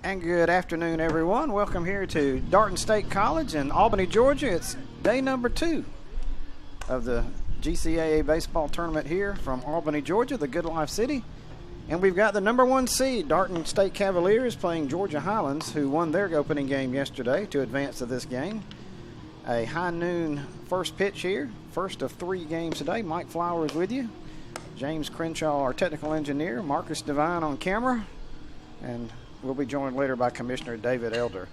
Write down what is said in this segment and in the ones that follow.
And good afternoon, everyone. Welcome here to Darton State College in Albany, Georgia. It's day number 2 of the GCAA baseball tournament here from Albany, Georgia, the Good Life City. And we've got the number 1 seed, Darton State Cavaliers, playing GA Highlands, who won their opening game yesterday to advance to this game. A high noon first pitch here, first of 3 games today. Mike Flowers with you. James Crenshaw, our technical engineer. Marcus Devine on camera. And we'll be joined later by Commissioner David Elder.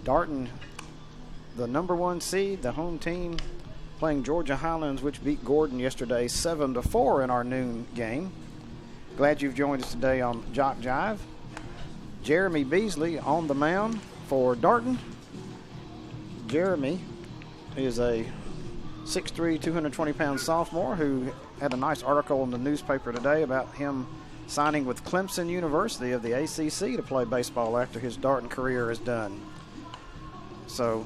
Darton, the number 1 seed, the home team, playing GA Highlands, which beat Gordon yesterday 7-4 in our noon game. Glad you've joined us today on Jock Jive. Jeremy Beasley on the mound for Darton. Jeremy is a 6'3", 220-pound sophomore who had a nice article in the newspaper today about him signing with Clemson University of the ACC to play baseball after his Darton career is done. So,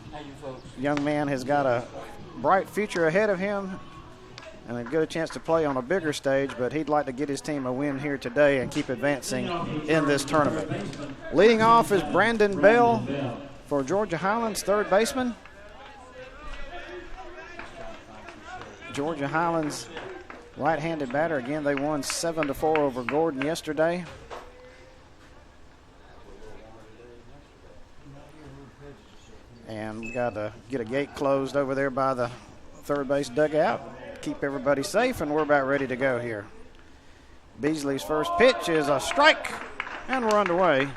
young man has got a bright future ahead of him and a good chance to play on a bigger stage, but he'd like to get his team a win here today and keep advancing in this tournament. Leading off is Brandon Bell for GA Highlands, third baseman. GA Highlands, right-handed batter. Again, they won 7-4 over Gordon yesterday. And we got to get a gate closed over there by the third base dugout. Keep everybody safe, and we're about ready to go here. Beasley's first pitch is a strike, and we're underway.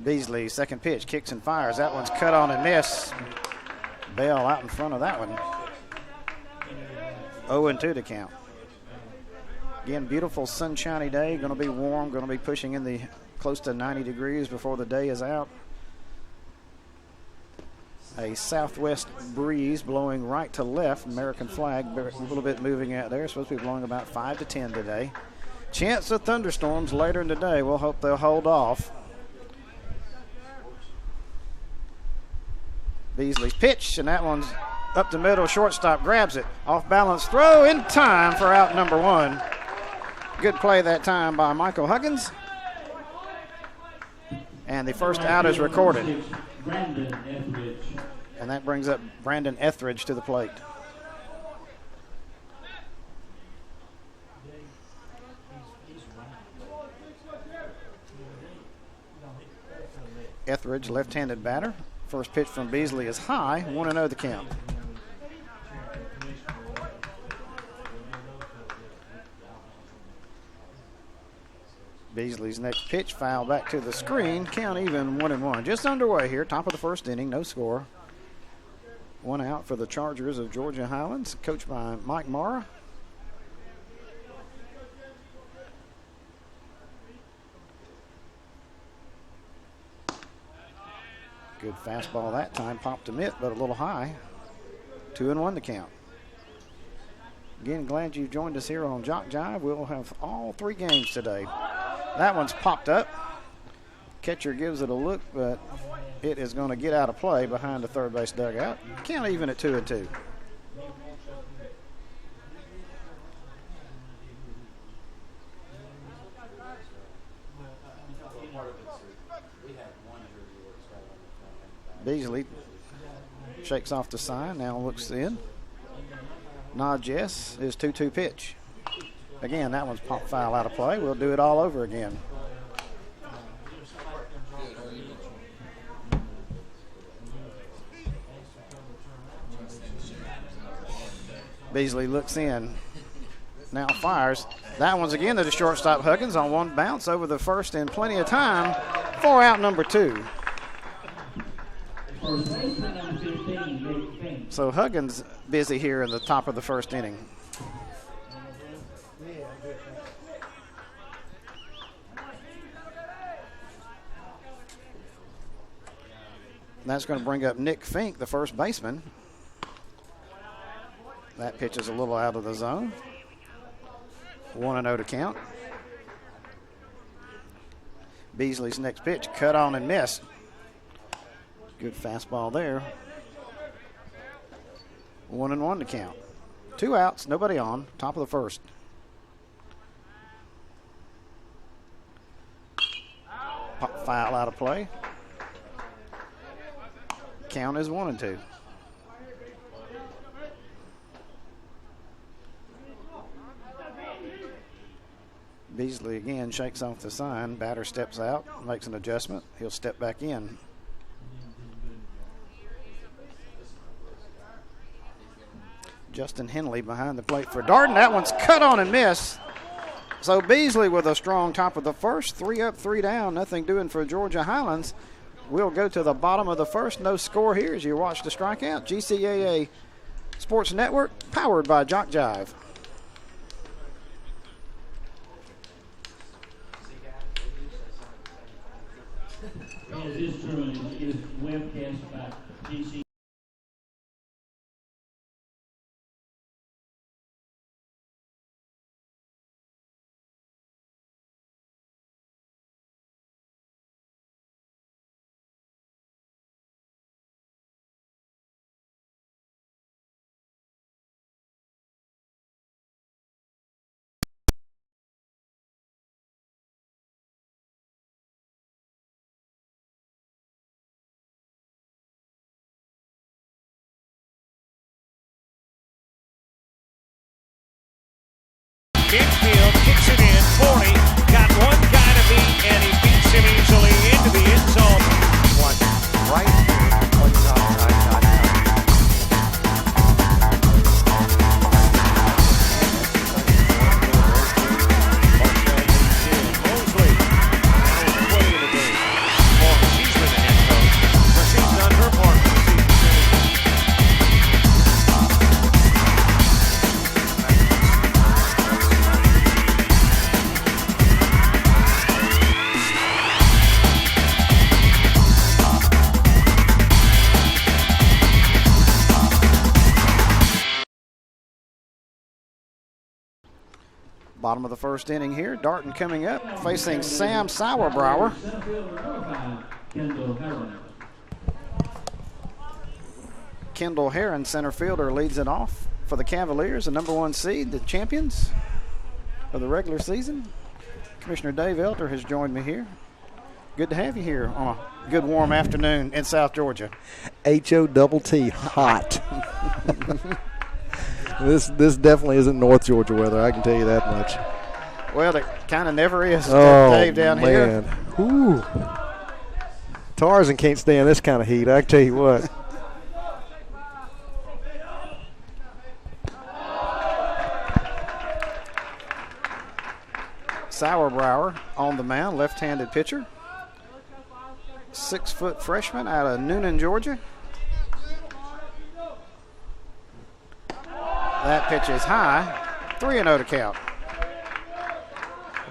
Beasley, second pitch, kicks and fires. That one's cut on and miss. Bell out in front of that one. 0-2 to count. Again, beautiful sunshiny day. Going to be warm. Going to be pushing in the close to 90 degrees before the day is out. A southwest breeze blowing right to left. American flag a little bit moving out there. Supposed to be blowing about 5 to 10 today. Chance of thunderstorms later in the day. We'll hope they'll hold off. Beasley's pitch, and that one's up the middle. Shortstop grabs it. Off balance throw in time for out number 1. Good play that time by Michael Huggins. And the first out is recorded. And that brings up Brandon Etheridge to the plate. Etheridge, left-handed batter. First pitch from Beasley is high, 1-0 the count. Beasley's next pitch foul back to the screen. Count even, 1-1. Just underway here, top of the first inning, no score. 1 out for the Chargers of GA Highlands, coached by Mike Mara. Good fastball that time, popped to mitt, but a little high. 2-1 to count. Again, glad you joined us here on Jock Jive. We'll have all 3 games today. That one's popped up. Catcher gives it a look, but it is going to get out of play behind the third base dugout. Count even at 2-2. Beasley shakes off the sign, now looks in. Nod yes, his 2-2 pitch. Again, that one's pop foul out of play. We'll do it all over again. Beasley looks in, now fires. That one's again to the shortstop Huggins on one bounce over the first in plenty of time for out number 2. So Huggins busy here in the top of the first inning. That's going to bring up Nick Fink, the first baseman. That pitch is a little out of the zone. 1-0 to count. Beasley's next pitch, cut on and missed. Good fastball there. 1-1 to count. 2 outs, nobody on, top of the first. Foul out of play. Count is 1-2. Beasley again shakes off the sign. Batter steps out, makes an adjustment. He'll step back in. Justin Henley behind the plate for Darden. That one's cut on and missed. So Beasley with a strong top of the first. 3 up, 3 down. Nothing doing for Georgia Highlands. We'll go to the bottom of the first. No score here as you watch the strikeout. GCAA Sports Network, powered by Jock Jive. It is true, and it is webcast by GC. Midfield kicks it in. 40. Got one guy to beat, and he beats him easily into the end zone. One right here on topside.com. Mosley. Now it's 20 in the game. She's been the head coach. But she's done her part for the season. Bottom of the first inning here. Darton coming up, facing Sam Sauerbrower. Kendall Heron, center fielder, leads it off for the Cavaliers, the number 1 seed, the champions of the regular season. Commissioner Dave Elder has joined me here. Good to have you here on a good warm afternoon in South Georgia. HOTT, hot. This definitely isn't North Georgia weather, I can tell you that much. Well, it kind of never is, Dave, down man. here. Ooh. Tarzan can't stand this kind of heat, I can tell you what. Sauerbrower on the mound, left-handed pitcher. 6-foot freshman out of Noonan, Georgia. That pitch is high. 3-0 to count.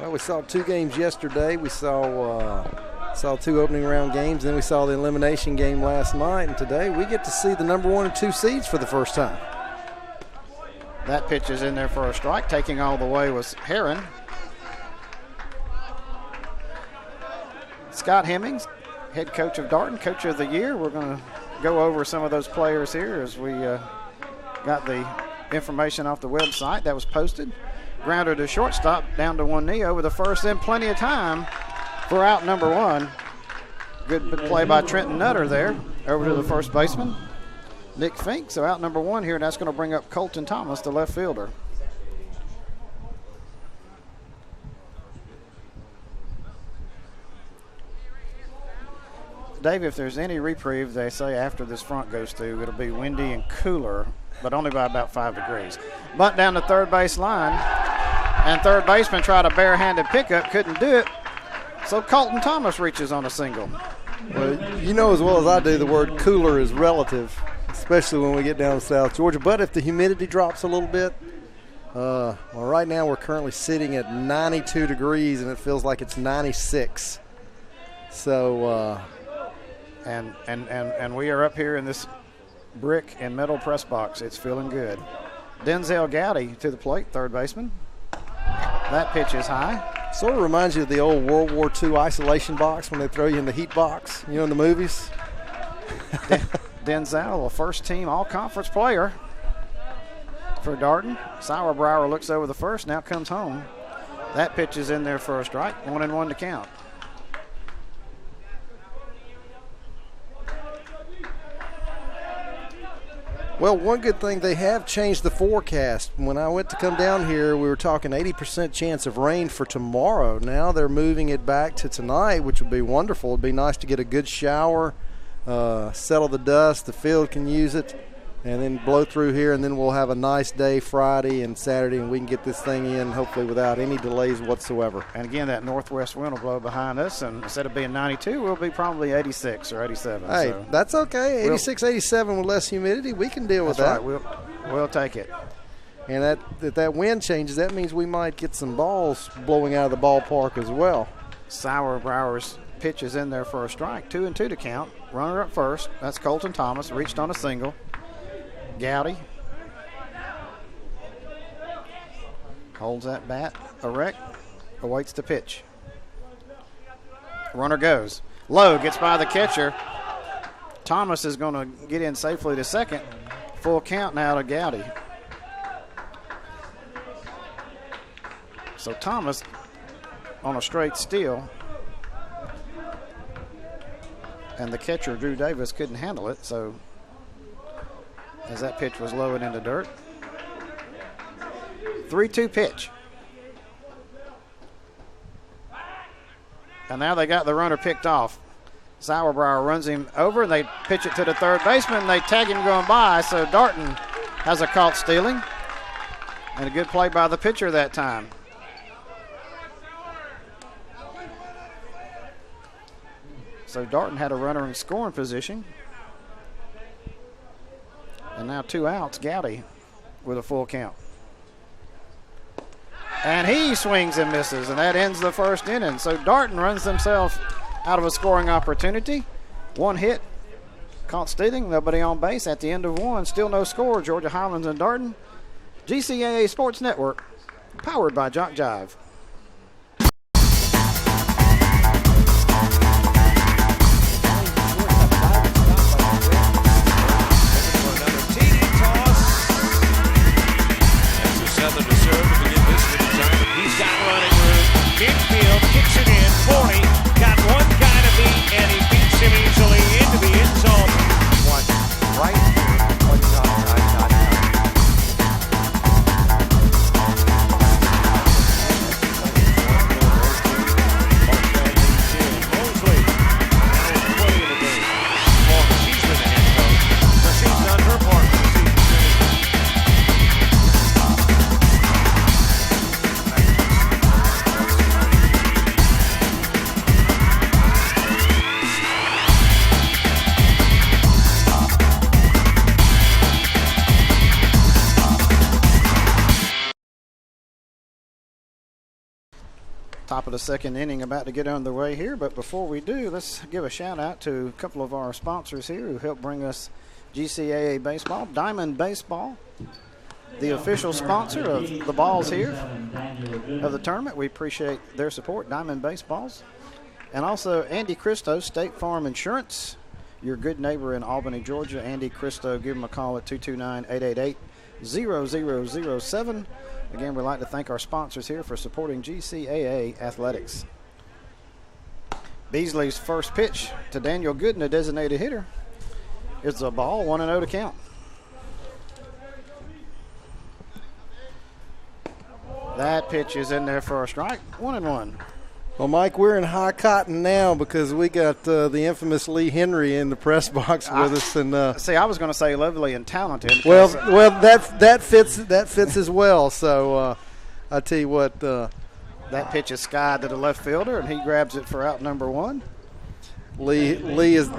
Well, we saw 2 games yesterday. We saw 2 opening round games. Then we saw the elimination game last night. And today we get to see the number 1 and 2 seeds for the first time. That pitch is in there for a strike. Taking all the way was Heron. Scott Hemmings, head coach of Darton, coach of the year. We're going to go over some of those players here as we got the information off the website that was posted. Grounder to shortstop, down to one knee over the first, then plenty of time for out number 1. Good play by Trenton Nutter there, over to the first baseman, Nick Fink. So out number 1 here, and that's going to bring up Colton Thomas, the left fielder. Dave, if there's any reprieve, they say after this front goes through, it'll be windy and cooler, but only by about 5 degrees. Bunt down the third base line, and third baseman tried a barehanded pickup, couldn't do it, so Colton Thomas reaches on a single. Well, you know as well as I do the word cooler is relative, especially when we get down to South Georgia. But if the humidity drops a little bit, well, right now we're currently sitting at 92 degrees, and it feels like it's 96. So, And we are up here in this brick and metal press box. It's feeling good. Denzel Gowdy to the plate, third baseman. That pitch is high. Sort of reminds you of the old World War II isolation box when they throw you in the heat box, you know, in the movies. Denzel, a first-team all-conference player for Darton. Sauerbrower looks over the first, now comes home. That pitch is in there for a strike, 1-1 to count. Well, one good thing, they have changed the forecast. When I went to come down here, we were talking 80% chance of rain for tomorrow. Now they're moving it back to tonight, which would be wonderful. It'd be nice to get a good shower, settle the dust, the field can use it, and then blow through here, and then we'll have a nice day Friday and Saturday, and we can get this thing in hopefully without any delays whatsoever. And again, that northwest wind will blow behind us, and instead of being 92, we'll be probably 86 or 87. Hey, so that's okay. 86, 87 with less humidity, we can deal with that's that. right. We'll take it. And that wind changes, that means we might get some balls blowing out of the ballpark as well. Sauerbauer's pitch is in there for a strike. 2-2 to count. Runner up first. That's Colton Thomas. Reached on a single. Gowdy holds that bat erect, awaits the pitch. Runner goes. Low gets by the catcher. Thomas is going to get in safely to second. Full count now to Gowdy. So Thomas on a straight steal. And the catcher, Drew Davis, couldn't handle it, so as that pitch was low and in the dirt. 3-2 pitch. And now they got the runner picked off. Sauerbauer runs him over, and they pitch it to the third baseman, and they tag him going by, so Darton has a caught stealing. And a good play by the pitcher that time. So Darton had a runner in scoring position. And now 2 outs, Gowdy with a full count. And he swings and misses, and that ends the first inning. So Darton runs themselves out of a scoring opportunity. 1 hit, caught stealing, nobody on base at the end of 1. Still no score, Georgia Highlands and Darton. GCAA Sports Network, powered by Jock Jive. Infield kicks it in. 40 got one guy to beat, and he beats him easily into the end zone. One right here on topside.com. Mosley now playing the game. She's been the head coach, so she's done her part for the season. Top of the second inning about to get underway here, but before we do, let's give a shout out to a couple of our sponsors here who helped bring us GCAA baseball. Diamond Baseball, the official sponsor of the balls here of the tournament. We appreciate their support, Diamond Baseballs. And also Andy Christo, State Farm Insurance, your good neighbor in Albany, Georgia. Andy Christo, give him a call at 229-888-0007. Again, we'd like to thank our sponsors here for supporting GCAA athletics. Beasley's first pitch to Daniel Gooden, a designated hitter. It's a ball, 1-0 to count. That pitch is in there for a strike, 1-1. Well, Mike, we're in high cotton now because we got the infamous Lee Henry in the press box with us. And see, I was going to say lovely and talented. Well, that fits as well. So I tell you what, that pitch is skied to the left fielder, and he grabs it for out number 1. Lee has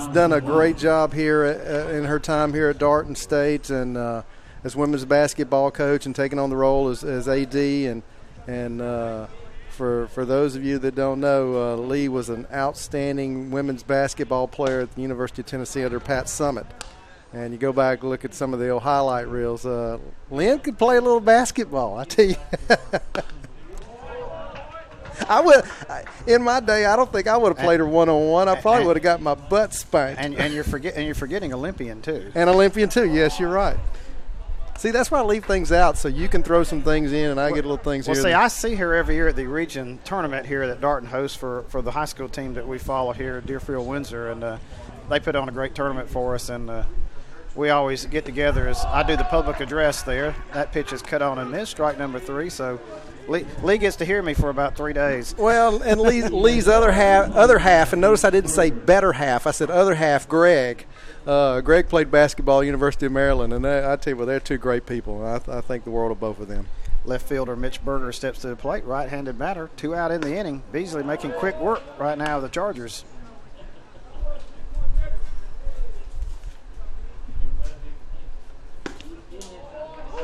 done a great job here in her time here at Darton State, and as women's basketball coach and taking on the role as AD and. For those of you that don't know, Lee was an outstanding women's basketball player at the University of Tennessee under Pat Summit. And you go back and look at some of the old highlight reels. Lynn could play a little basketball, I tell you. In my day, I don't think I would have played her one-on-one. I probably would have got my butt spanked. And you're forgetting Olympian too. And Olympian too. Yes, you're right. See, that's why I leave things out so you can throw some things in and I get little things here. Well, see, I see her every year at the region tournament here that Darton hosts for the high school team that we follow here at Deerfield, Windsor, and they put on a great tournament for us. And we always get together is I do the public address there. That pitch is cut on and missed, strike number 3. So Lee gets to hear me for about 3 days. Well, and Lee's other half, and notice I didn't say better half. I said other half, Greg. Greg played basketball at University of Maryland, and I tell you what, they're two great people. I think the world of both of them. Left fielder Mitch Berger steps to the plate, right-handed batter, 2 out in the inning. Beasley making quick work right now of the Chargers.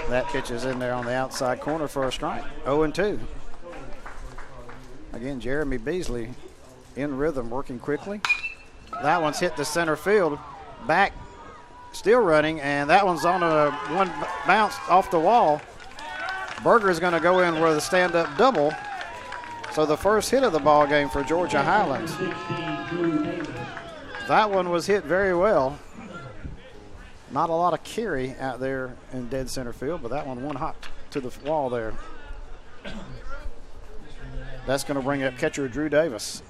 That pitch is in there on the outside corner for a strike. 0-2. Again, Jeremy Beasley in rhythm, working quickly. That one's hit the center field. Back, still running, and that one's on a one bounce off the wall. Berger is going to go in with a stand-up double. So the first hit of the ball game for Georgia Highlands. That one was hit very well. Not a lot of carry out there in dead center field, but that one hot to the wall there. That's going to bring up catcher Drew Davis.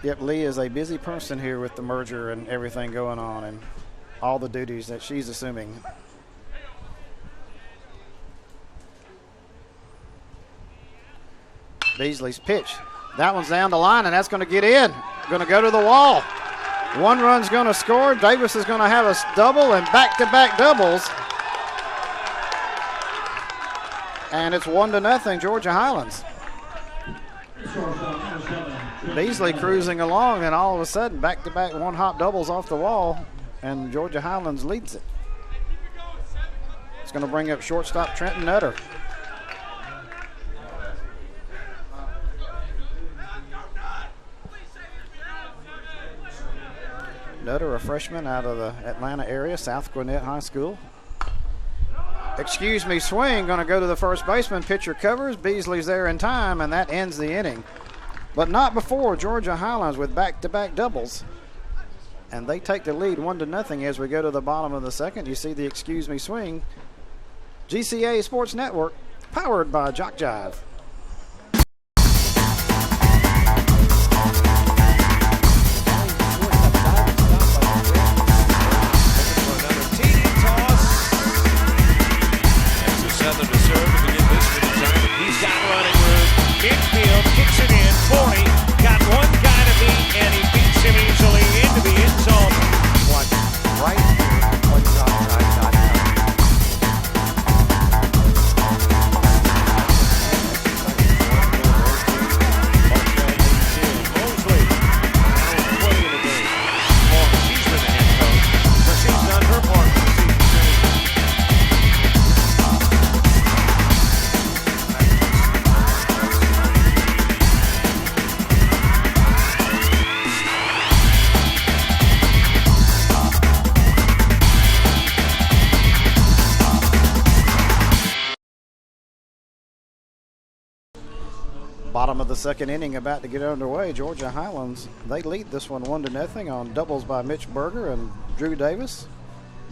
Yep, Lee is a busy person here with the merger and everything going on and all the duties that she's assuming. Beasley's pitch. That one's down the line, and that's going to get in. Going to go to the wall. 1 run's going to score. Davis is going to have a double and back-to-back doubles. And it's 1-0 Georgia Highlands. Beasley cruising along, and all of a sudden, back-to-back one-hop doubles off the wall, and Georgia Highlands leads it. It's going to bring up shortstop Trenton Nutter. Nutter, a freshman out of the Atlanta area, South Gwinnett High School. Excuse me, swing, going to go to the first baseman. Pitcher covers. Beasley's there in time, and that ends the inning. But not before Georgia Highlands with back-to-back doubles. And they take the lead 1-0 as we go to the bottom of the second. You see the excuse me swing. GCA Sports Network, powered by Jock Jive. Infield kicks it in. 40. Got one guy to beat, and he beats him easily into the end zone. Watch right here on JockJive.com. Mosley. Now playing the game. She's been the head coach, but she's done her part for the season. Bottom of the second inning about to get underway. Georgia Highlands, they lead this one 1-0 on doubles by Mitch Berger and Drew Davis.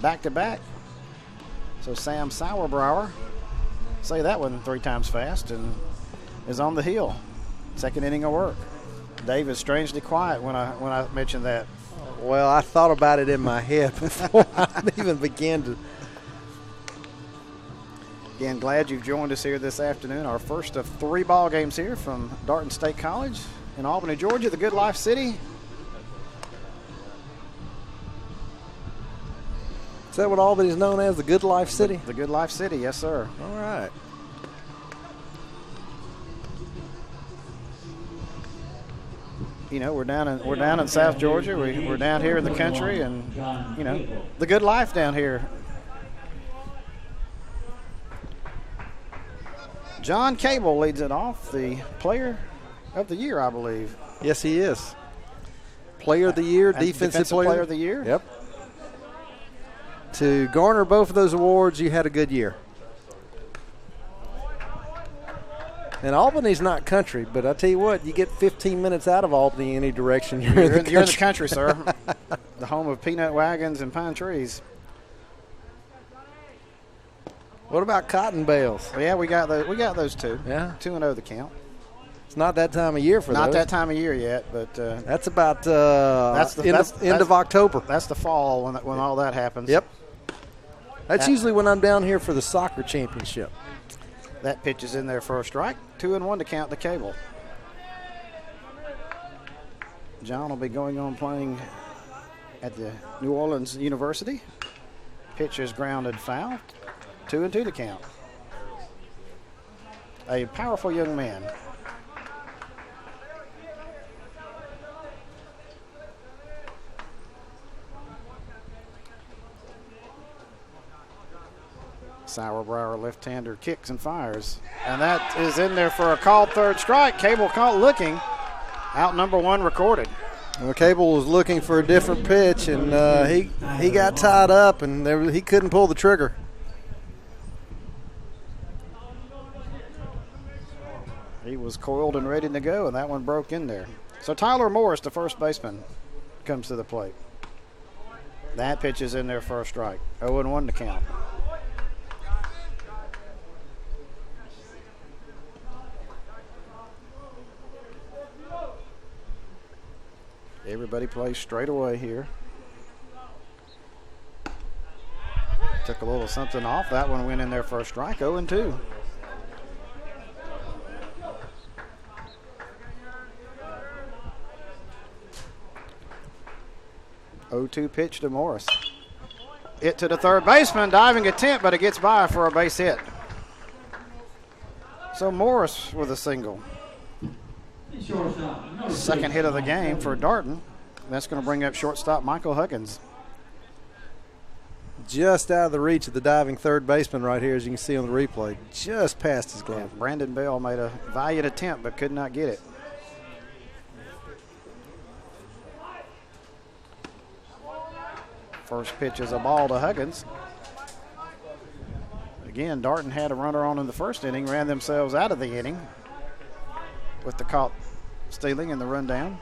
Back-to-back. So Sam Sauerbrower, say that one 3 times fast, and is on the hill. Second inning of work. Davis strangely quiet when I mentioned that. Well, I thought about it in my head before I even began to. Again, glad you've joined us here this afternoon. Our first of 3 ball games here from Darton State College in Albany, Georgia, the Good Life City. Is that what Albany's known as, the Good Life City? The Good Life City, yes, sir. All right. You know, we're down in South Georgia. We're down here in the country, and you know, the good life down here. John Cable leads it off, the player of the year, I believe. Yes, he is. Player of the year, And defensive player of the year. Yep. To garner both of those awards, you had a good year. And Albany's not country, but I tell you what, you get 15 minutes out of Albany any direction. You're in the country, sir. The home of peanut wagons and pine trees. What about cotton bales? Well, yeah, we got those 2. Yeah. 2-0 the count. It's not that time of year for Not those. that time of year yet, but That's about end of October. that's the fall when all that happens. Yep. That's usually when I'm down here for the soccer championship. That pitch is in there for a strike. 2-1 to count the Cable. John will be going on playing at the New Orleans University. Pitch is grounded foul. 2-2 to count. A powerful young man. Sauerbauer left-hander kicks and fires. And that is in there for a called third strike. Cable caught looking. Out number 1 recorded. Well, Cable was looking for a different pitch, and he got tied up, and he couldn't pull the trigger. He was coiled and ready to go, and that one broke in there. So Tyler Morris, the first baseman, comes to the plate. That pitch is in there for a strike. 0-1 to count. Everybody plays straight away here. Took a little something off. That one went in there for a strike. 0-2. Pitch to Morris. It to the third baseman. Diving attempt, but it gets by for a base hit. So Morris with a single. Second hit of the game for Darton. That's going to bring up shortstop Michael Huggins. Just out of the reach of the diving third baseman right here, as you can see on the replay. Just past his glove. Yeah, Brandon Bell made a valiant attempt but could not get it. First pitch is a ball to Huggins. Again, Darton had a runner on in the first inning, ran themselves out of the inning with the caught stealing and the run down.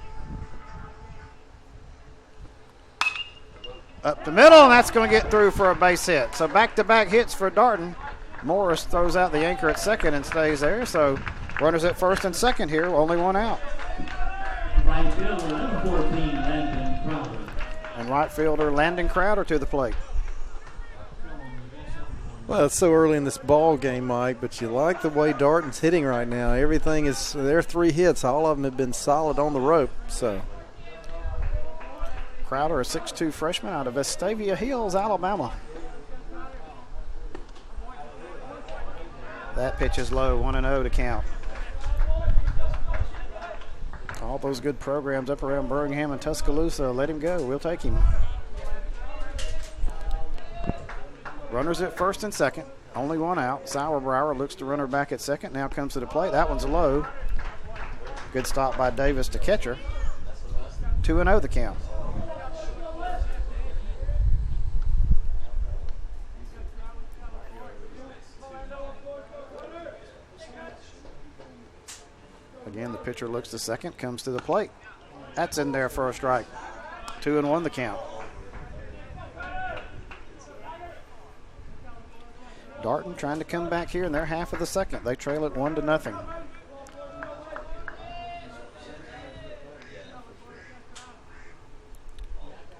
Up the middle, and that's going to get through for a base hit. So back-to-back hits for Darton. Morris throws out the anchor at second and stays there. So runners at first and second here, only one out. Right fielder, number 14, Landon Crowder. And right fielder Landon Crowder to the plate. Well, it's so early in this ball game, Mike, but you like the way Darton's hitting right now. Everything is, their 3 hits, all of them have been solid on the rope. So Crowder, a 6'2 freshman out of Vestavia Hills, Alabama. That pitch is low, 1-0 to count. All those good programs up around Birmingham and Tuscaloosa, let him go. We'll take him. Runners at first and second, only one out. Sauerbauer looks to runner back at second, now comes to the plate. That one's low. Good stop by Davis to catcher. 2-0 the count. Again, the pitcher looks to second, comes to the plate. That's in there for a strike. 2-1 the count. Darton trying to come back here in their half of the second. They trail it 1-0.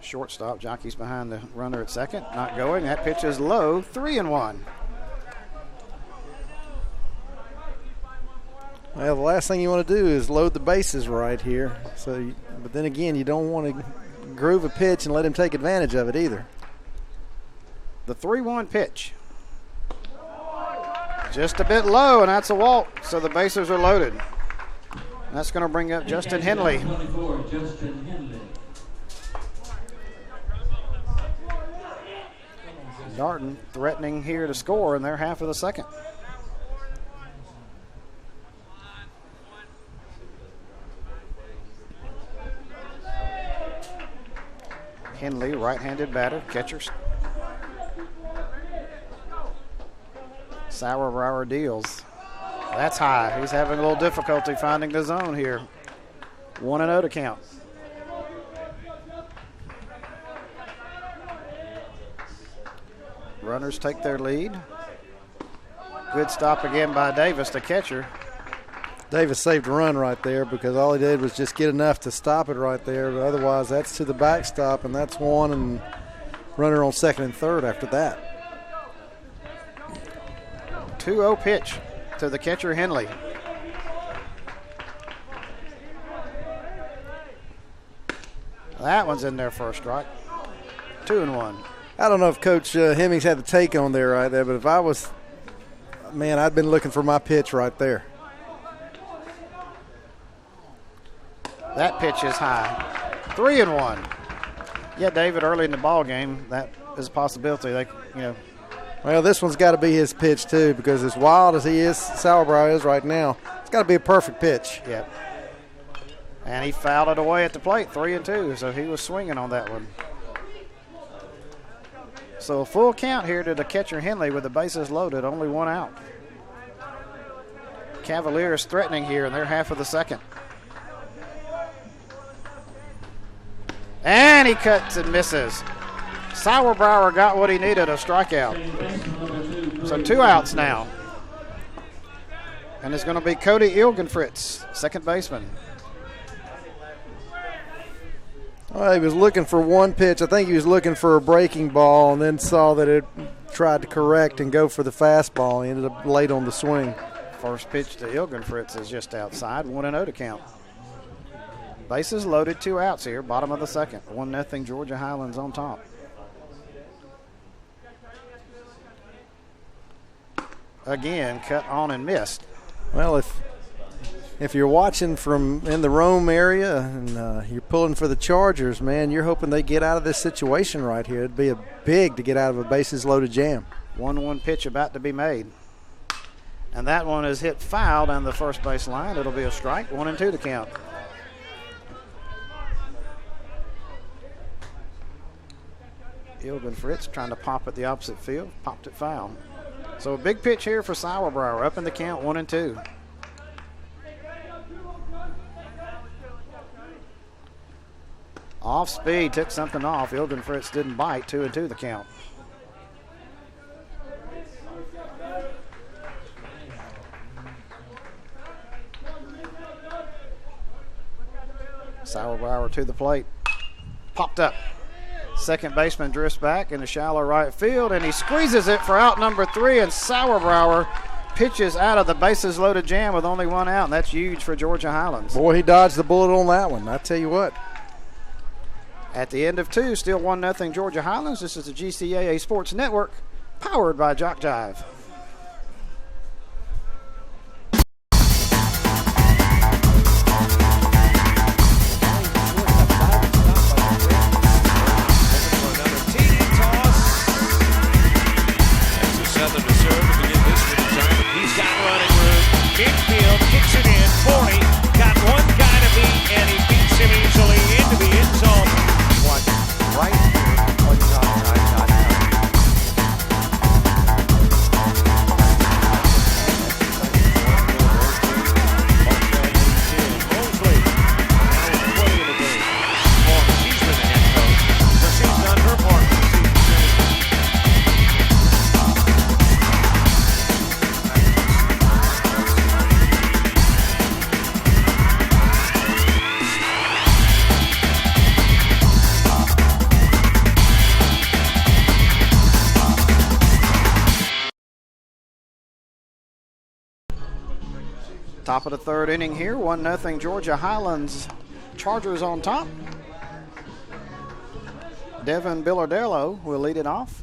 Shortstop jockeys behind the runner at second. Not going. That pitch is low. 3-1. Well, the last thing you want to do is load the bases right here. So, but then again, you don't want to groove a pitch and let him take advantage of it either. The 3-1 pitch. Just a bit low, and that's a walk. So the bases are loaded. That's going to bring up Justin Henley. 24, Justin Henley. Darton threatening here to score in their half of the second. Henley, right-handed batter, catcher. Sauerbauer deals. That's high. He's having a little difficulty finding the zone here. 1-0 to count. Runners take their lead. Good stop again by Davis, the catcher. Davis saved a run right there because all he did was just get enough to stop it right there. But otherwise, that's to the backstop, and that's one, and runner on second and third after that. 2-0 pitch to the catcher, Henley. That one's in there for a strike. 2-1. I don't know if Coach Hemmings had the take on there right there, but if I was, man, I'd been looking for my pitch right there. That pitch is high. 3-1. Yeah, David, early in the ball game, that is a possibility. Well, this one's got to be his pitch too, because as wild as he is, Sauerbrow is right now, it's got to be a perfect pitch. Yep. And he fouled it away at the plate, 3-2. So he was swinging on that one. So a full count here to the catcher, Henley, with the bases loaded, only one out. Cavaliers threatening here in their half of the second. And he cuts and misses. Sauerbrow got what he needed, a strikeout. So 2 outs now. And it's going to be Cody Ilgenfritz, second baseman. Well, he was looking for one pitch. I think he was looking for a breaking ball and then saw that it tried to correct and go for the fastball. He ended up late on the swing. First pitch to Ilgenfritz is just outside, 1-0 to count. Bases loaded, 2 outs here, bottom of the second. 1-0 Georgia Highlands on top. Again, cut on and missed. Well, if you're watching from in the Rome area and you're pulling for the Chargers, man, you're hoping they get out of this situation right here. It'd be big to get out of a bases-loaded jam. 1-1 pitch about to be made. And that one is hit foul down the first base line. It'll be a strike, 1-2 to count. Ilgenfritz trying to pop at the opposite field, popped it foul. So a big pitch here for Sauerbrow, up in the count, 1-2. Off speed, took something off. Ilgenfritz didn't bite, 2-2 the count. Sauerbrow to the plate, popped up. Second baseman drifts back in the shallow right field, and he squeezes it for out number 3, and Sauerbrow pitches out of the bases-loaded jam with only 1 out, and that's huge for Georgia Highlands. Boy, he dodged the bullet on that one, I tell you what. At the end of 2, still 1-0 Georgia Highlands. This is the GCAA Sports Network, powered by Jock Jive. Infield kicks it in. 40. Got one guy to beat, and he beats him easily into the end zone. Watch right here on JockJive.com. Mosley now is playing the game. She's been the head coach. But she's done her part for the season. Top of the third inning here, 1-0 Georgia Highlands. Chargers on top. Devin Billardello will lead it off.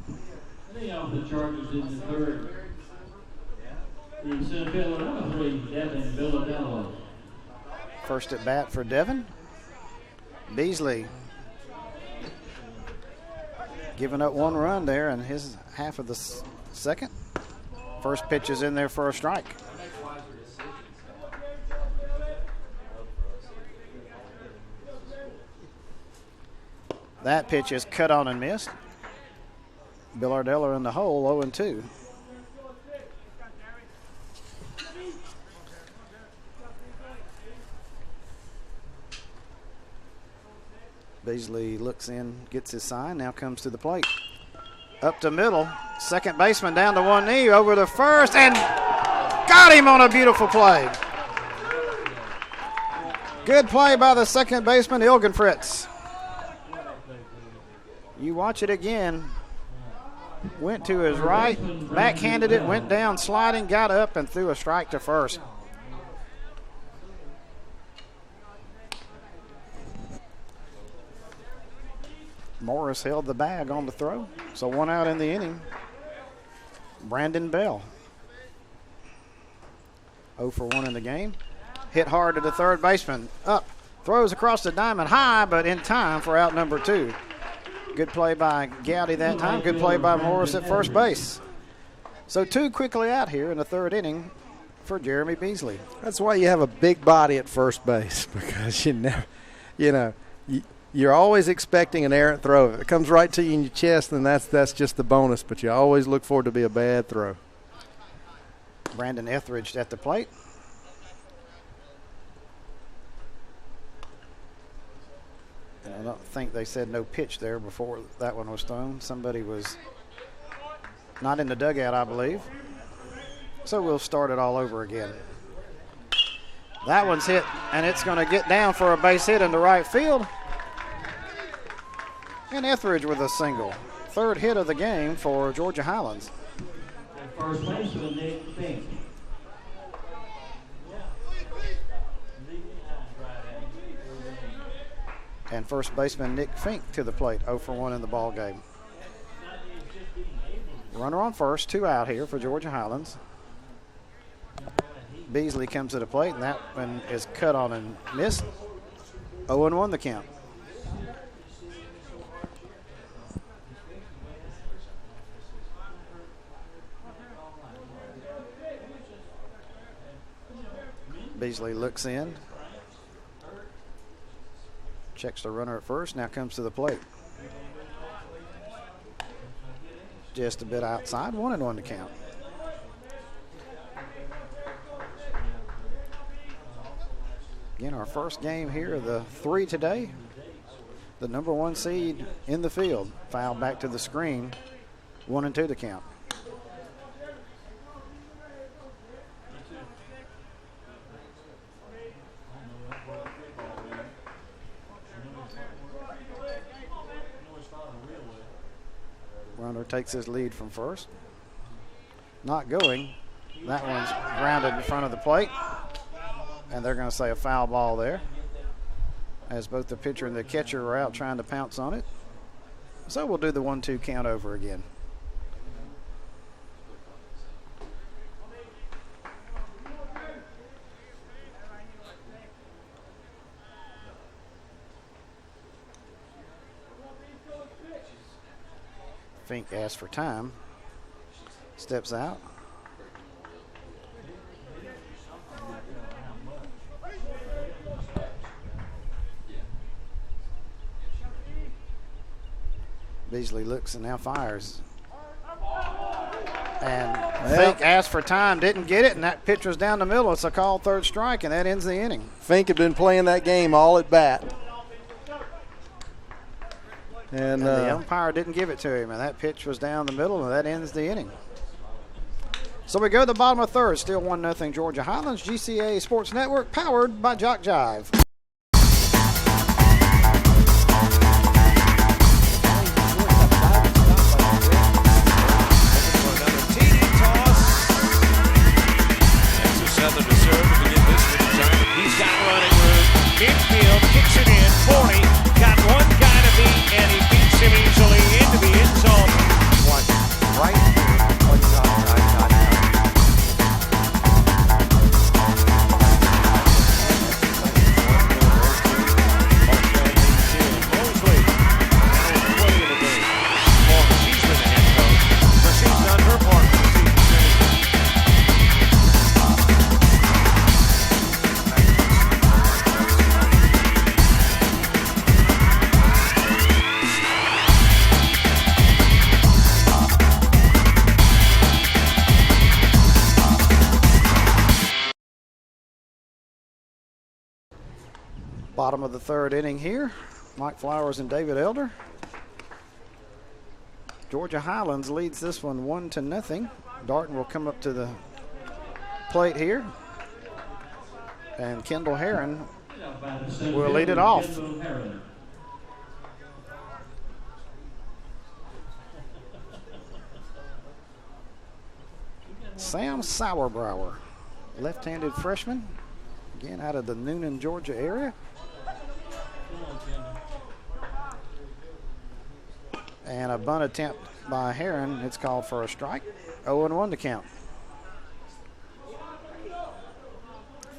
Leading off the Chargers in the third. In center field, number 3, Devin Billardello. First at bat for Devin. Beasley giving up 1 run there in his half of the second. First pitch is in there for a strike. That pitch is cut on and missed. Billardello in the hole, 0-2. Beasley looks in, gets his sign, now comes to the plate. Up to middle, second baseman down to one knee, over to first, and got him on a beautiful play. Good play by the second baseman, Ilgenfritz. You watch it again. Went to his right, backhanded it, went down sliding, got up, and threw a strike to first. Morris held the bag on the throw, so 1 out in the inning. Brandon Bell, 0 for 1 in the game. Hit hard to the third baseman. Up, throws across the diamond high, but in time for out number 2. Good play by Gowdy that time. Good play by Morris at first base. So 2 quickly out here in the third inning for Jeremy Beasley. That's why you have a big body at first base, because you're always expecting an errant throw. If it comes right to you in your chest, then that's just the bonus, but you always look for it to be a bad throw. Brandon Etheridge at the plate. And I don't think they said no pitch there before that one was thrown. Somebody was not in the dugout, I believe. So we'll start it all over again. That one's hit, and it's going to get down for a base hit in the right field. And Etheridge with a single. Third hit of the game for Georgia Highlands. First baseman, Nick Fink. And first baseman Nick Fink to the plate, 0 for 1 in the ball game. Runner on first, 2 out here for Georgia Highlands. Beasley comes to the plate, and that one is cut on and missed. 0-1 the count. Beasley looks in. Checks the runner at first, now comes to the plate. Just a bit outside, 1-1 to count. Again, our first game here of the 3 today. The number 1 seed in the field. Foul back to the screen, 1-2 to count. Runner takes his lead from first. Not going. That one's grounded in front of the plate. And they're going to say a foul ball there, as both the pitcher and the catcher are out trying to pounce on it. So we'll do the 1-2 count over again. Fink asks for time. Steps out. Beasley looks and now fires. And Fink asked for time, didn't get it, and that pitch was down the middle. It's a called third strike, and that ends the inning. Fink had been playing that game all at bat. And the umpire didn't give it to him, and that pitch was down the middle, and that ends the inning. So we go to the bottom of third, still 1-0 Georgia Highlands. GCA Sports Network, powered by Jock Jive. Midfield kicks it in, 40, got one guy to beat, and he beats him easily into the end zone. Watch right here on topside.com. Mosley, now way in the game. Long as she's been the head coach, but she's done her part for the season. Bottom of the third inning here. Mike Flowers and David Elder. Georgia Highlands leads this one 1-0. Darton will come up to the plate here. And Kendall Herron will lead it off. Sam Sauerbrower, left-handed freshman, again out of the Noonan, Georgia area. And a bunt attempt by Heron. It's called for a strike. 0-1 to count.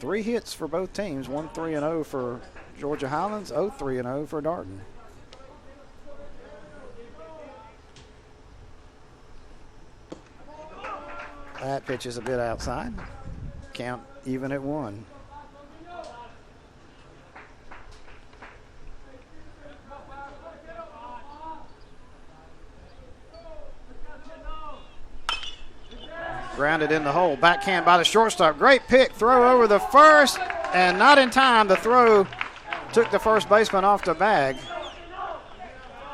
3 hits for both teams. 1-3-0 for Georgia Highlands. 0-3-0 for Darton. That pitch is a bit outside. Count even at 1. Grounded in the hole. Backhand by the shortstop. Great pick. Throw over the first. And not in time. The throw took the first baseman off the bag.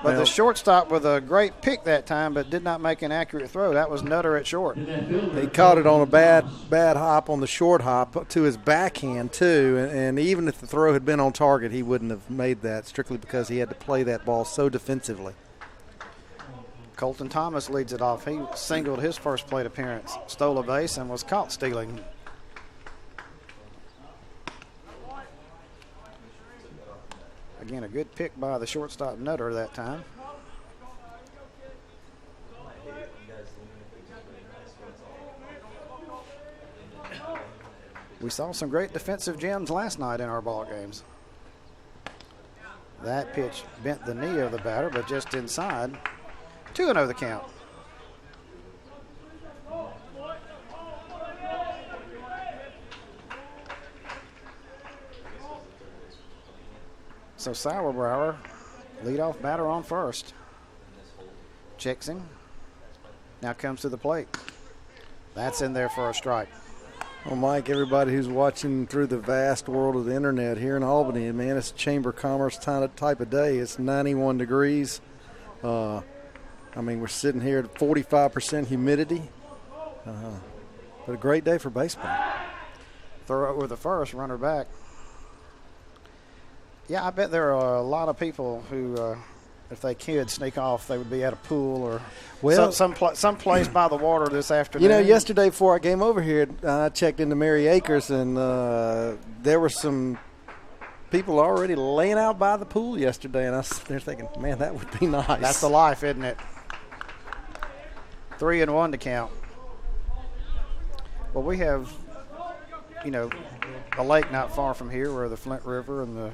But the shortstop with a great pick that time, but did not make an accurate throw. That was Nutter at short. He caught it on a bad hop on the short hop to his backhand, too. And even if the throw had been on target, he wouldn't have made that, strictly because he had to play that ball so defensively. Colton Thomas leads it off. He singled his first plate appearance, stole a base, and was caught stealing. Again, a good pick by the shortstop Nutter that time. We saw some great defensive gems last night in our ball games. That pitch bent the knee of the batter, but just inside. 2-0 the count. So Sauerbrower, leadoff batter on first. Checks him. Now comes to the plate. That's in there for a strike. Well, Mike, everybody who's watching through the vast world of the internet here in Albany, man, it's a Chamber of Commerce type of day. It's 91 degrees. I mean, we're sitting here at 45% humidity. But a great day for baseball. Throw over the first, runner back. Yeah, I bet there are a lot of people who, if they could sneak off, they would be at a pool or some place by the water this afternoon. You know, yesterday before I came over here, I checked into Mary Acres, and there were some people already laying out by the pool yesterday, and I was there thinking, man, that would be nice. That's the life, isn't it? 3-1 to count. Well, we have, you know, a lake not far from here where the Flint River and the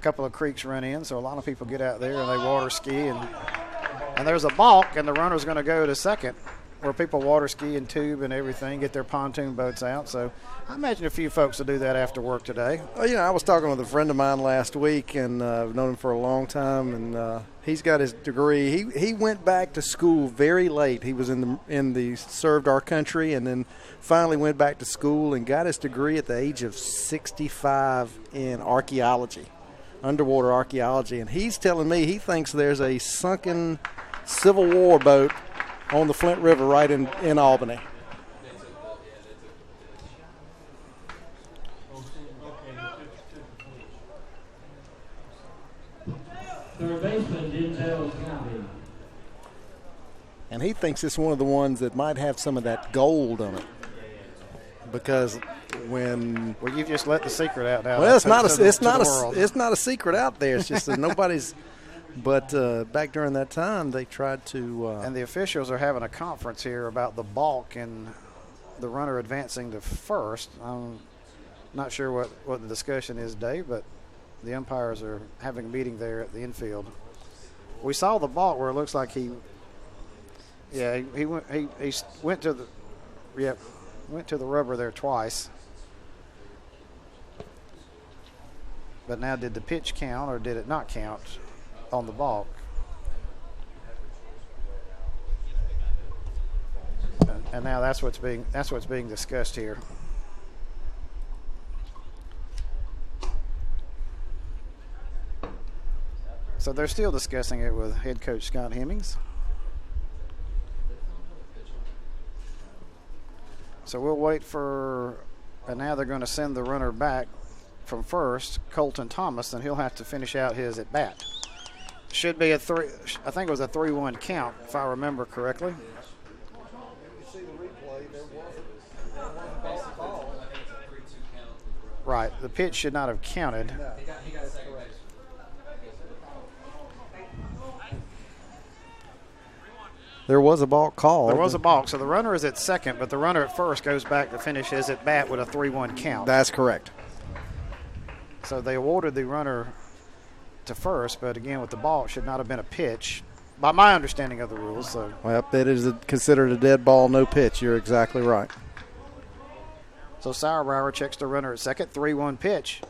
couple of creeks run in, so a lot of people get out there and they water ski, and there's a balk, and the runner's going to go to second where people water ski and tube and everything, get their pontoon boats out. So I imagine a few folks will do that after work today. Well, you know, I was talking with a friend of mine last week, and I've known him for a long time, and he's got his degree. He went back to school very late. He was served our country, and then finally went back to school and got his degree at the age of 65 in archaeology, underwater archaeology. And he's telling me he thinks there's a sunken Civil War boat on the Flint River right in Albany. Third baseman, Denzel County. And he thinks it's one of the ones that might have some of that gold on it. Because when you've just let the secret out now. Well, it's not a secret out there. It's just that nobody's. But back during that time, they tried to. And the officials are having a conference here about the balk and the runner advancing to first. I'm not sure what the discussion is, Dave, but the umpires are having a meeting there at the infield. We saw the balk where it looks like he went to the rubber there twice. But now, did the pitch count or did it not count on the balk? And now that's what's being discussed here. So they're still discussing it with head coach Scott Hemmings. So we'll wait and now they're going to send the runner back from first, Colton Thomas, then he'll have to finish out his at bat. Should be a 3. I think it was a 3-1 count, if I remember correctly. Right, the pitch should not have counted. There was a balk called. There was a balk, so the runner is at second, but the runner at first goes back to finish his at bat with a 3-1 count. That's correct. So they awarded the runner to first, but again, with the balk, should not have been a pitch, by my understanding of the rules. So, well, that is considered a dead ball, no pitch. You're exactly right. So Sauerbauer checks the runner at second, 3-1 pitch.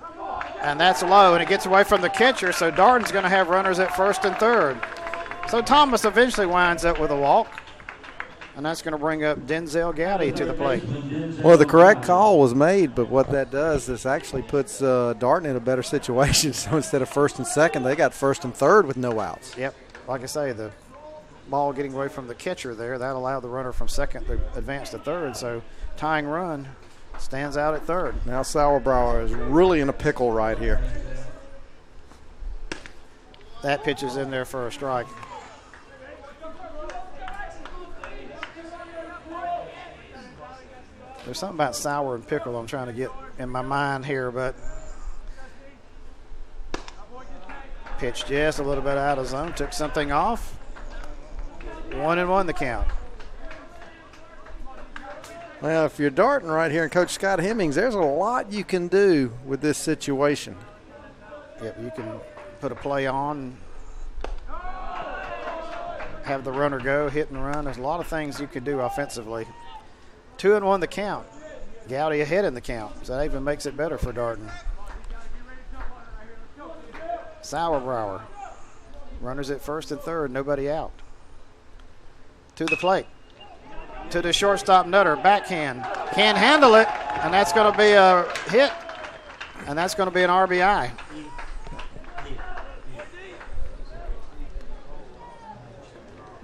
And that's low, and it gets away from the catcher, so Darden's going to have runners at first and third. So Thomas eventually winds up with a walk, and that's going to bring up Denzel Gowdy to the plate. Well, the correct call was made, but what that does is actually puts Darden in a better situation. So instead of first and second, they got first and third with no outs. Yep. Like I say, the ball getting away from the catcher there, that allowed the runner from second to advance to third, so tying run stands out at third. Now Sauerbauer is really in a pickle right here. That pitch is in there for a strike. There's something about sour and pickle I'm trying to get in my mind here, but pitch just a little bit out of zone. Took something off. 1-1 the count. Well, if you're Darden right here and Coach Scott Hemmings, there's a lot you can do with this situation. Yep, you can put a play on, have the runner go, hit and run. There's a lot of things you can do offensively. 2-1 the count. Gowdy ahead in the count, so that even makes it better for Darden. Sauerbauer. Runners at first and third, nobody out. To the plate. To the shortstop Nutter, backhand. Can't handle it, and that's going to be a hit, and that's going to be an RBI.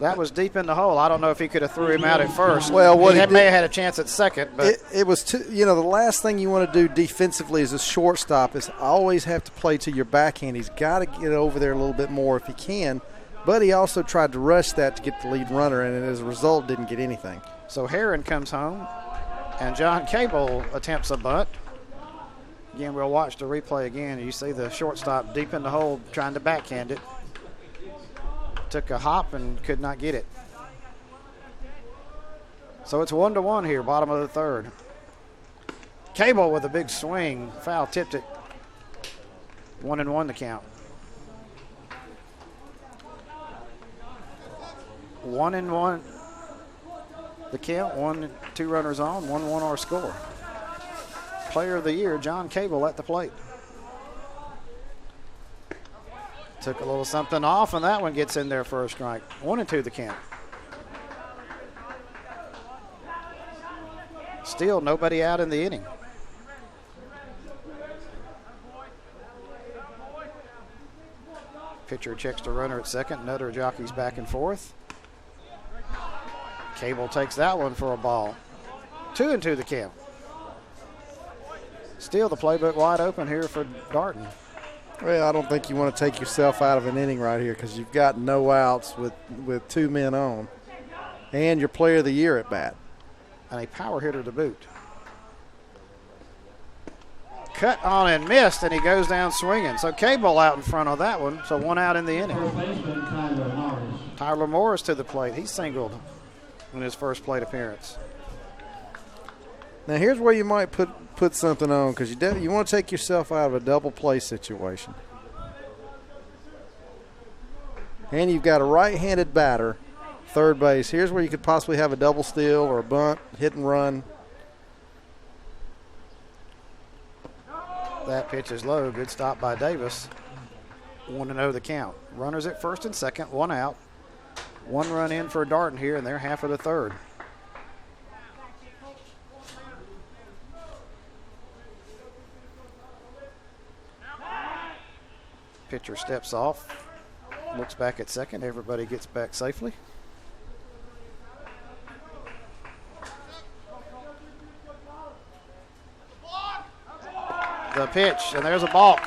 That was deep in the hole. I don't know if he could have threw him out at first. Well, what he may have had a chance at second, but it was too, the last thing you want to do defensively as a shortstop is always have to play to your backhand. He's got to get over there a little bit more if he can, but he also tried to rush that to get the lead runner, and as a result didn't get anything. So Heron comes home, and John Cable attempts a bunt. Again, we'll watch the replay again. You see the shortstop deep in the hole trying to backhand it. Took a hop and could not get it. So it's 1-1 here, bottom of the third. Cable with a big swing, foul tipped it. 1-1 the count. 1-1 the count. 2 runners on, 1-1 our score. Player of the year, John Cable at the plate. Took a little something off, and that one gets in there for a strike. 1-2 the count. Still nobody out in the inning. Pitcher checks the runner at second. Nutter jockeys back and forth. Cable takes that one for a ball. 2-2 the count. Still the playbook wide open here for Darden. Well, I don't think you want to take yourself out of an inning right here because you've got no outs with 2 men on. And your player of the year at bat. And a power hitter to boot. Cut on and missed, and he goes down swinging. So Cable out in front of that one, so 1 out in the inning. First baseman Tyler Morris. Tyler Morris to the plate. He singled in his first plate appearance. Now here's where you might put something on because you want to take yourself out of a double play situation. And you've got a right-handed batter, third base. Here's where you could possibly have a double steal or a bunt, hit and run. That pitch is low. Good stop by Davis. 1-0 the count. Runners at first and second, 1 out. 1 run in for Darden here, and they're half of the third. Pitcher steps off, looks back at second. Everybody gets back safely. The the pitch, and there's a balk.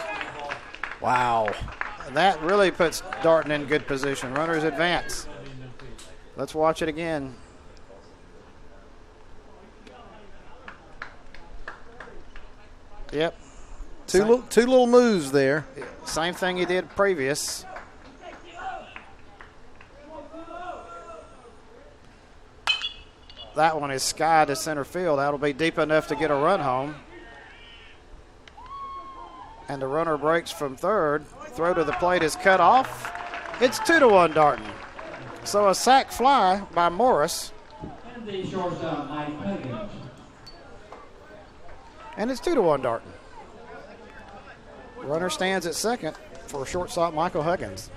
Wow. And that really puts Darton in good position. Runners advance. Let's watch it again. Yep. Two little moves there. Same thing he did previous. That one is sky to center field. That'll be deep enough to get a run home. And the runner breaks from third. Throw to the plate is cut off. It's 2-1 Darton. So a sac fly by Morris. And the shortstop, Mike Huggins. And it's 2-1 Darton. Runner stands at second for shortstop Michael Huggins.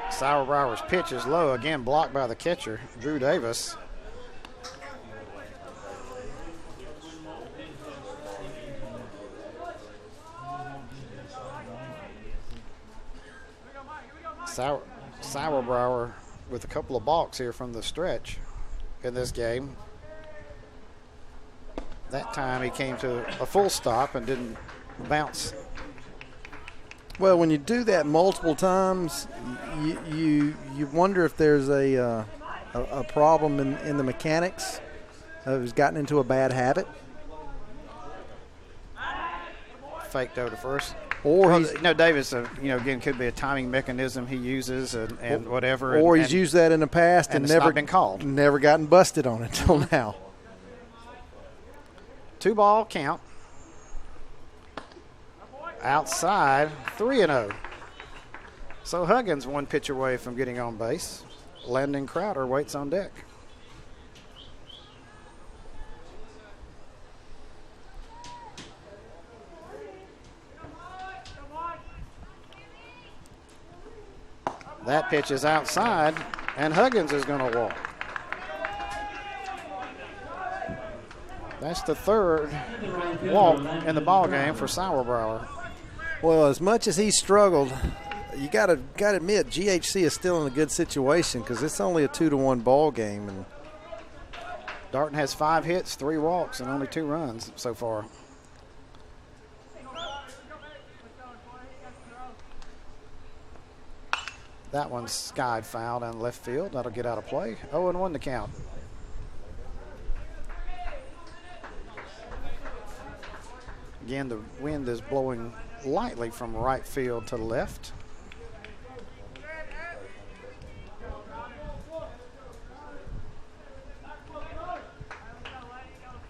Sauerbauer's pitch is low, again blocked by the catcher, Drew Davis. Sauerbauer with a couple of balks here from the stretch in this game. That time he came to a full stop and didn't bounce. Well, when you do that multiple times, you wonder if there's a problem in the mechanics. Who's gotten into a bad habit. Faked over to first. Or Davis, again, could be a timing mechanism he uses and whatever. Or he's used that in the past and never been called. Never gotten busted on it until now. 2-ball count. Outside, 3-0. So Huggins one pitch away from getting on base. Landon Crowder waits on deck. That pitch is outside, and Huggins is going to walk. That's the third walk in the ball game for Sauerbauer. Well, as much as he struggled, you got to admit GHC is still in a good situation because it's only a 2-1 ball game, and Darton has 5 hits, 3 walks, and only 2 runs so far. That one's skied foul down left field. That'll get out of play. 0-1 to count. Again, the wind is blowing lightly from right field to left.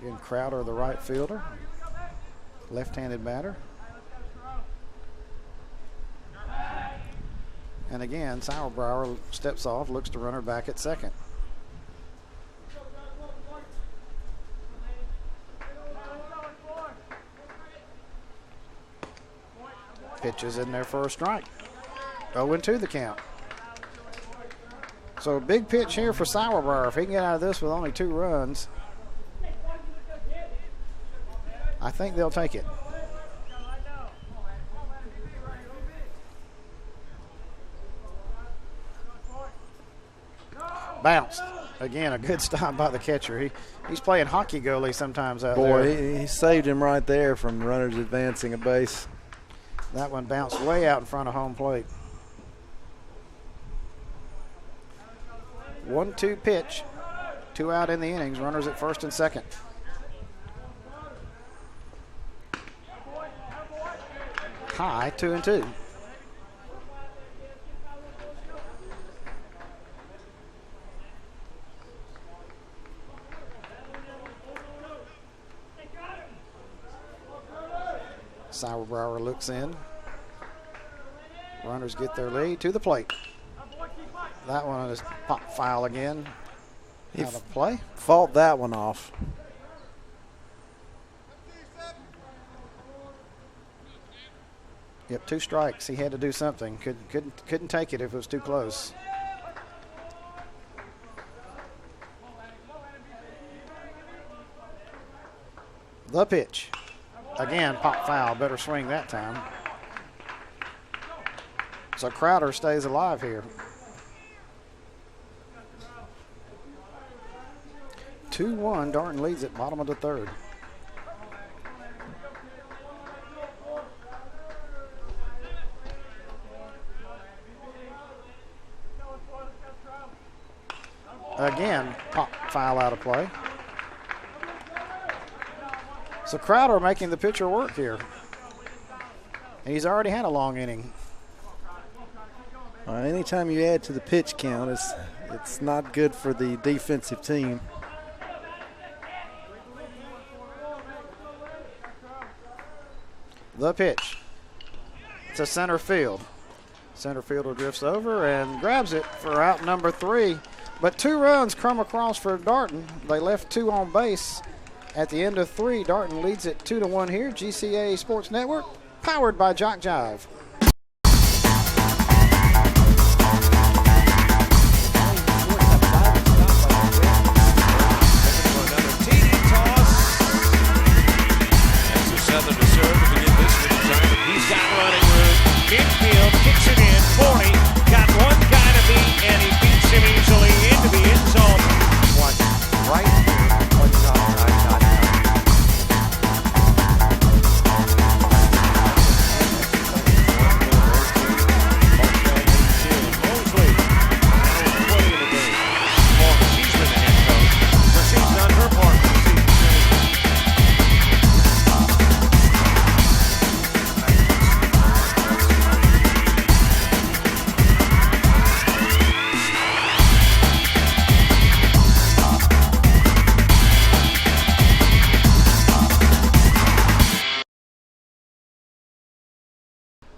Again, Crowder, the right fielder, left-handed batter. And again, Sauerbauer steps off, looks to runner back at second. Pitches in there for a strike. 0-2 the count. So a big pitch here for Sauerbauer. If he can get out of this with only 2 runs, I think they'll take it. Bounced. Again, a good stop by the catcher. He's playing hockey goalie sometimes out there. Boy, he saved him right there from runners advancing a base. That one bounced way out in front of home plate. 1-2 pitch. 2 out in the innings. Runners at first and second. High, 2-2. Sauerbauer looks in. Runners get their lead to the plate. That one is pop foul again. Out of play. Fought that one off. Yep, 2 strikes. He had to do something. Couldn't take it if it was too close. The pitch. Again, pop foul. Better swing that time. So Crowder stays alive here. 2-1. Darton leads it, bottom of the third. Again, pop foul out of play. So Crowder making the pitcher work here. And he's already had a long inning. Anytime you add to the pitch count, it's not good for the defensive team. The pitch to center field. Center fielder drifts over and grabs it for out number 3. But 2 runs come across for Darton. They left 2 on base at the end of 3. Darton leads it 2-1 here. GCA Sports Network, powered by Jock Jive. Midfield kicks it in, 40, got one guy to beat, and he beats him easily into the end zone. Watch right here on topside.com. Mosley, now with 20 in the game. Well, she's been the head coach, but she's done her part for the season.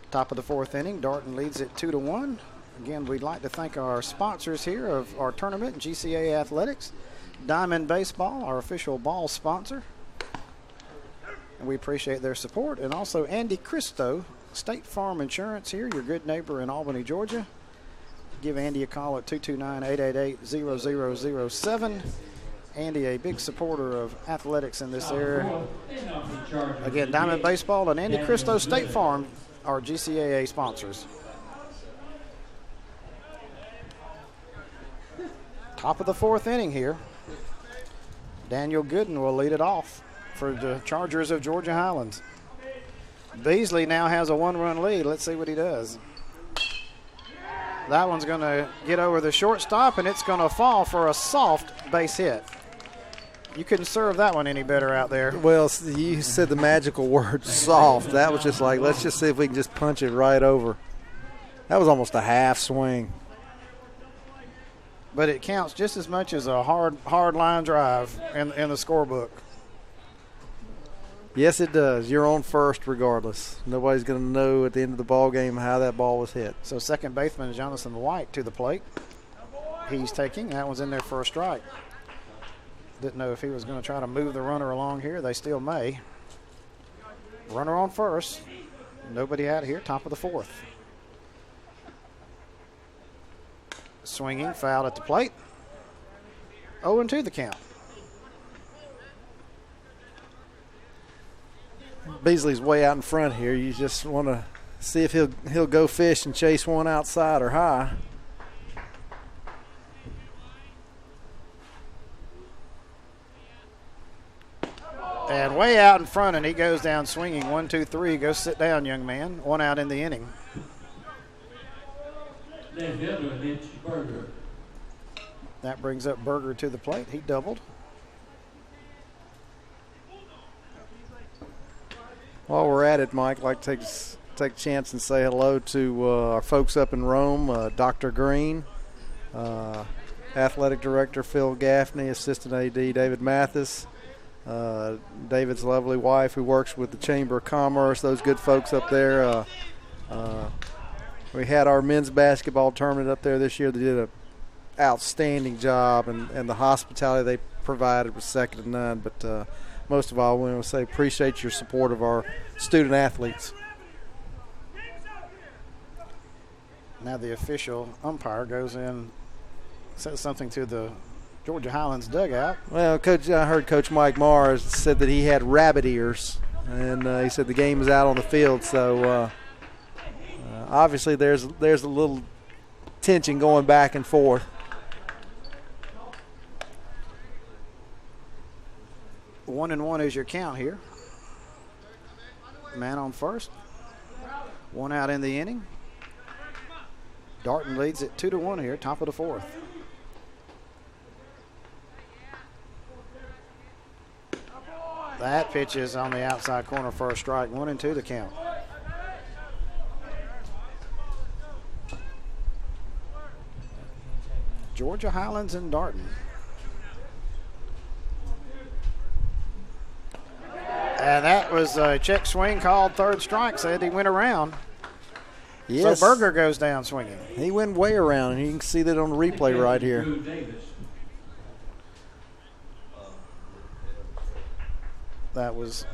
Top of the 4th inning, Darton leads it 2-1. Again, we'd like to thank our sponsors here of our tournament, GCA Athletics, Diamond Baseball, our official ball sponsor. And we appreciate their support. And also Andy Cristo, State Farm Insurance here, your good neighbor in Albany, Georgia. Give Andy a call at 229-888-0007. Andy, a big supporter of athletics in this area. Again, Diamond Baseball and Andy Cristo, State Farm, our GCAA sponsors. Top of the 4th inning here. Daniel Gooden will lead it off for the Chargers of Georgia Highlands. Beasley now has a 1-run lead. Let's see what he does. That one's going to get over the shortstop, and it's going to fall for a soft base hit. You couldn't serve that one any better out there. Well, you said the magical word soft. That was just like, let's just see if we can just punch it right over. That was almost a half swing. But it counts just as much as a hard line drive in the scorebook. Yes, it does. You're on first regardless. Nobody's going to know at the end of the ball game how that ball was hit. So second baseman Jonathan White to the plate. He's taking. That one's in there for a strike. Didn't know if he was going to try to move the runner along here. They still may. Runner on first. Nobody out here. Top of the 4th. Swinging, fouled at the plate. 0-2 the count. Beasley's way out in front here. You just want to see if he'll go fish and chase one outside or high. And way out in front, and he goes down swinging. 1-2-3. Go sit down, young man. 1 out in the inning. That brings up Berger to the plate. He doubled. While we're at it, Mike, I'd like to take a chance and say hello to our folks up in Rome, Dr. Green, Athletic Director Phil Gaffney, Assistant AD David Mathis, David's lovely wife who works with the Chamber of Commerce, those good folks up there. We had our men's basketball tournament up there this year. They did an outstanding job, and the hospitality they provided was second to none. But most of all, I want to say appreciate your support of our student athletes. Now the official umpire goes in, says something to the Georgia Highlands dugout. Well, Coach, I heard Coach Mike Mars said that he had rabbit ears. and he said the game is out on the field. So obviously there's a little tension going back and forth. One and one is your count here. Man on first. One out in the inning. Darton leads it 2-1 here, top of the fourth. That pitch is on the outside corner for a strike. 1-2 the count. Georgia Highlands and Darton. And that was a check swing called third strike. Said he went around. Yes. So Berger goes down swinging. He went way around, and you can see that on the replay right here. That was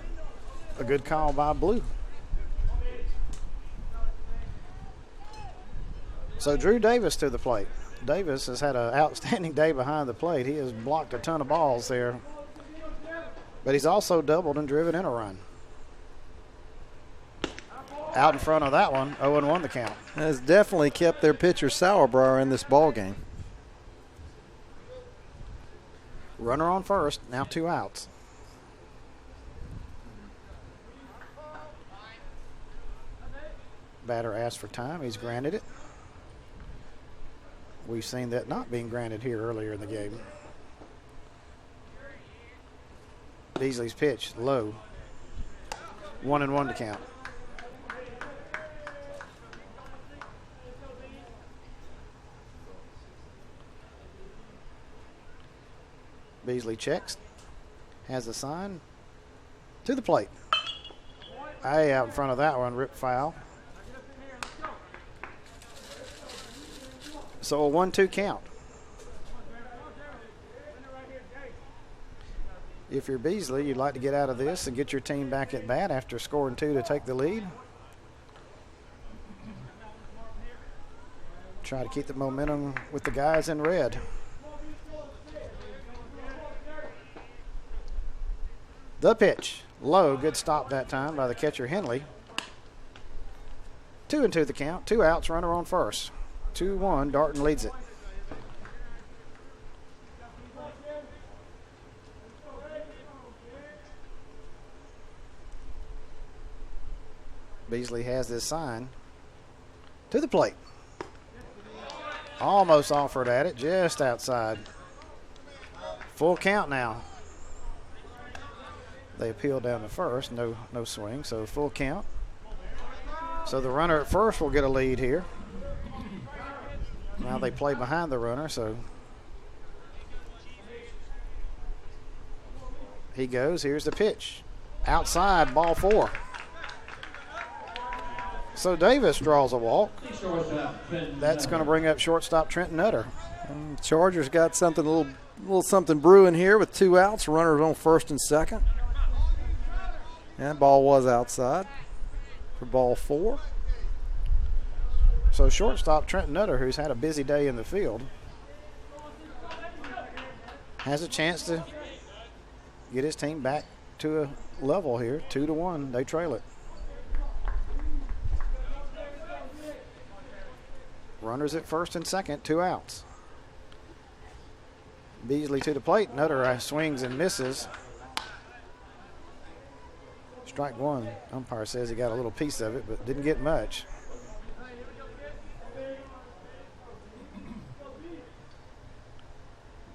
a good call by Blue. So Drew Davis to the plate. Davis has had an outstanding day behind the plate. He has blocked a ton of balls there. But he's also doubled and driven in a run. Out in front of that one, 0-1 the count. Has definitely kept their pitcher Sauerbruer in this ball game. Runner on first, now 2 outs. Batter asked for time. He's granted it. We've seen that not being granted here earlier in the game. Beasley's pitch, low. 1-1 to count. Beasley checks. Has a sign. To the plate. Hey, out in front of that one, ripped foul. So a 1-2 count. If you're Beasley, you'd like to get out of this and get your team back at bat after scoring 2 to take the lead. Try to keep the momentum with the guys in red. The pitch, low, good stop that time by the catcher Henley. 2-2 the count, 2 outs, runner on first. 2-1, Darton leads it. Beasley has this sign. To the plate. Almost offered at it, just outside. Full count now. They appeal down to first, no swing, so full count. So the runner at first will get a lead here. Now they play behind the runner, so he goes. Here's the pitch. Outside, ball 4. So Davis draws a walk. That's going to bring up shortstop Trenton Nutter. Chargers got something, a little something brewing here with 2 outs. Runners on first and second. And ball was outside for ball 4. So shortstop Trenton Nutter, who's had a busy day in the field, has a chance to get his team back to a level here. 2-1, they trail it. Runners at first and second, 2 outs. Beasley to the plate. Nutter swings and misses. Strike 1. Umpire says he got a little piece of it, but didn't get much.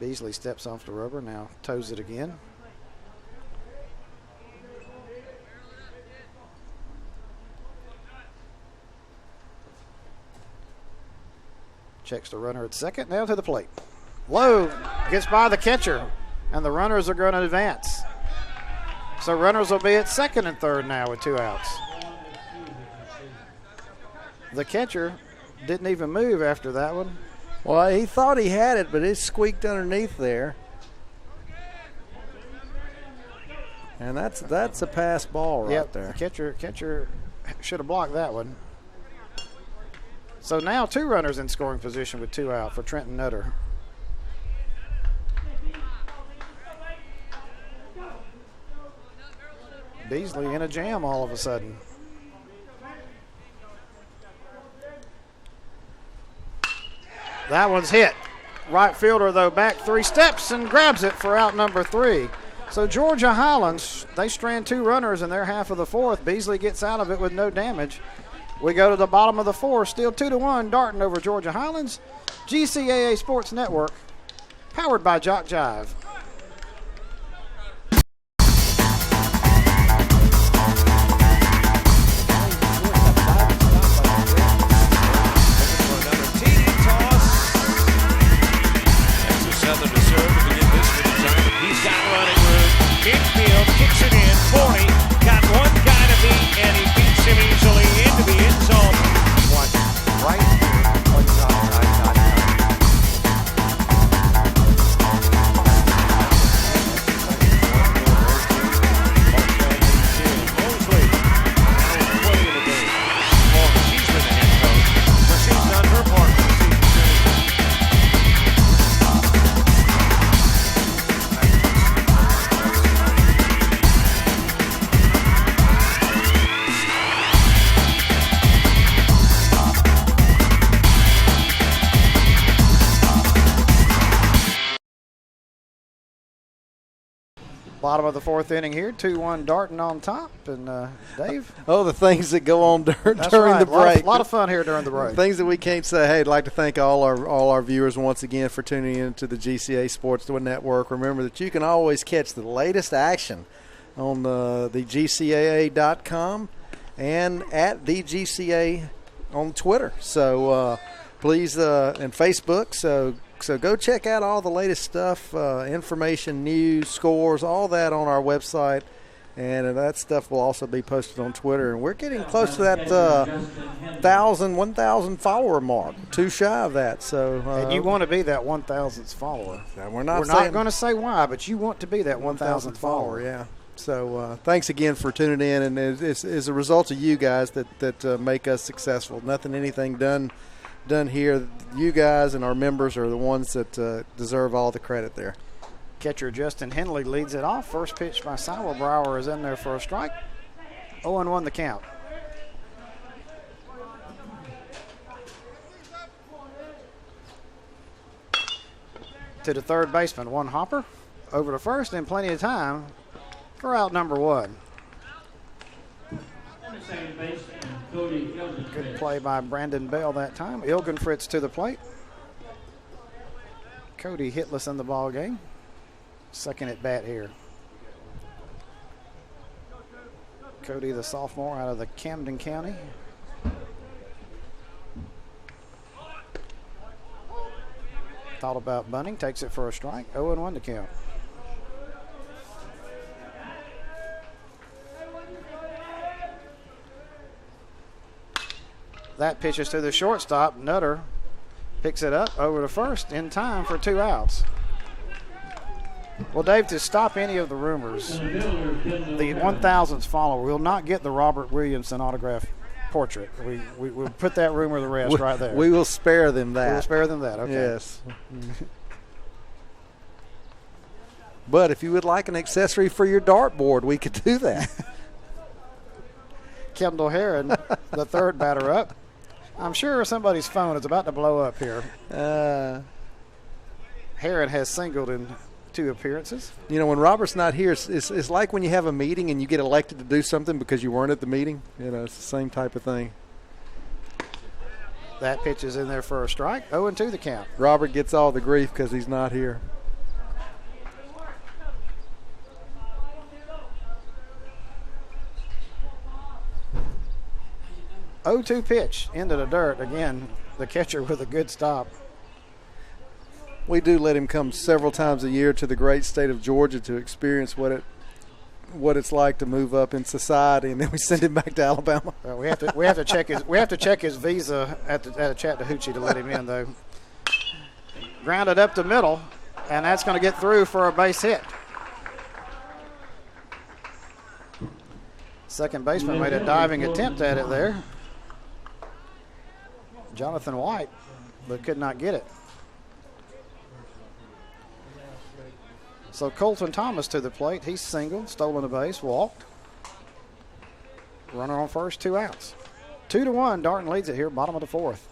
Beasley steps off the rubber, now toes it again. Checks the runner at second, now to the plate. Low, gets by the catcher, and the runners are going to advance. So runners will be at second and third now with 2 outs. The catcher didn't even move after that one. Well, he thought he had it, but it squeaked underneath there. And that's a pass ball right there. Catcher should have blocked that one. So now 2 runners in scoring position with 2 out for Trenton Nutter. Beasley in a jam all of a sudden. That one's hit. Right fielder, though, back 3 steps and grabs it for out number 3. So Georgia Highlands, they strand 2 runners in their half of the 4th. Beasley gets out of it with no damage. We go to the bottom of the 4th, still 2-1, Darton over Georgia Highlands. GCAA Sports Network, powered by Jock Jive. Infield kicks it in, 40, got one guy to beat, and he beats him easily into the end zone. Watch right here on topside.com. Mosley, now 20 in the game. Well, she's been the head coach, but she's done her part for the season. Bottom of the 4th inning here, 2-1 Darton on top. And Dave? Oh, the things that go on during That's the right. break. A lot of fun here during the break. Things that we can't say. Hey, I'd like to thank all our viewers once again for tuning in to the GCA Sports Network. Remember that you can always catch the latest action on the GCAA.com and at the GCA on Twitter. So please, and Facebook. So go check out all the latest stuff, information, news, scores, all that on our website. And that stuff will also be posted on Twitter. And we're getting close to that 1,000 follower mark, too shy of that. So and you want to be that 1,000th follower. We're not going to say why, but you want to be that 1,000th follower. Yeah. So thanks again for tuning in. And it's a result of you guys that make us successful. Anything done here. You guys and our members are the ones that deserve all the credit there. Catcher Justin Henley leads it off. First pitch by Sauerbauer is in there for a strike. 0-1 the count. To the third baseman, one hopper. Over to first, and plenty of time for out number 1. Good play by Brandon Bell that time. Ilgenfritz to the plate. Cody hitless in the ball game. Second at bat here. Cody, the sophomore out of the Camden County. Thought about bunting, takes it for a strike. 0-1 to count. That pitches to the shortstop. Nutter picks it up over to first in time for 2 outs. Well, Dave, to stop any of the rumors, the 1,000th follower will not get the Robert Williamson autograph portrait. We'll put that rumor to rest right there. We will spare them that. We will spare them that, okay. Yes. But if you would like an accessory for your dartboard, we could do that. Kendall Heron, the third batter up. I'm sure somebody's phone is about to blow up here. Heron has singled in 2 appearances. You know, when Robert's not here, it's like when you have a meeting and you get elected to do something because you weren't at the meeting. You know, it's the same type of thing. That pitch is in there for a strike. 0-2 the count. Robert gets all the grief because he's not here. Oh-2 pitch into the dirt. Again, the catcher with a good stop. We do let him come several times a year to the great state of Georgia to experience what it's like to move up in society, and then we send him back to Alabama. We have to check his visa at a Chattahoochee to let him in, though. Grounded up the middle, and that's going to get through for a base hit. Second baseman made a diving attempt at it there. Jonathan White, but could not get it. So Colton Thomas to the plate. He's singled, stolen a base, walked. Runner on first, 2 outs. 2-1, Darton leads it here, bottom of the fourth.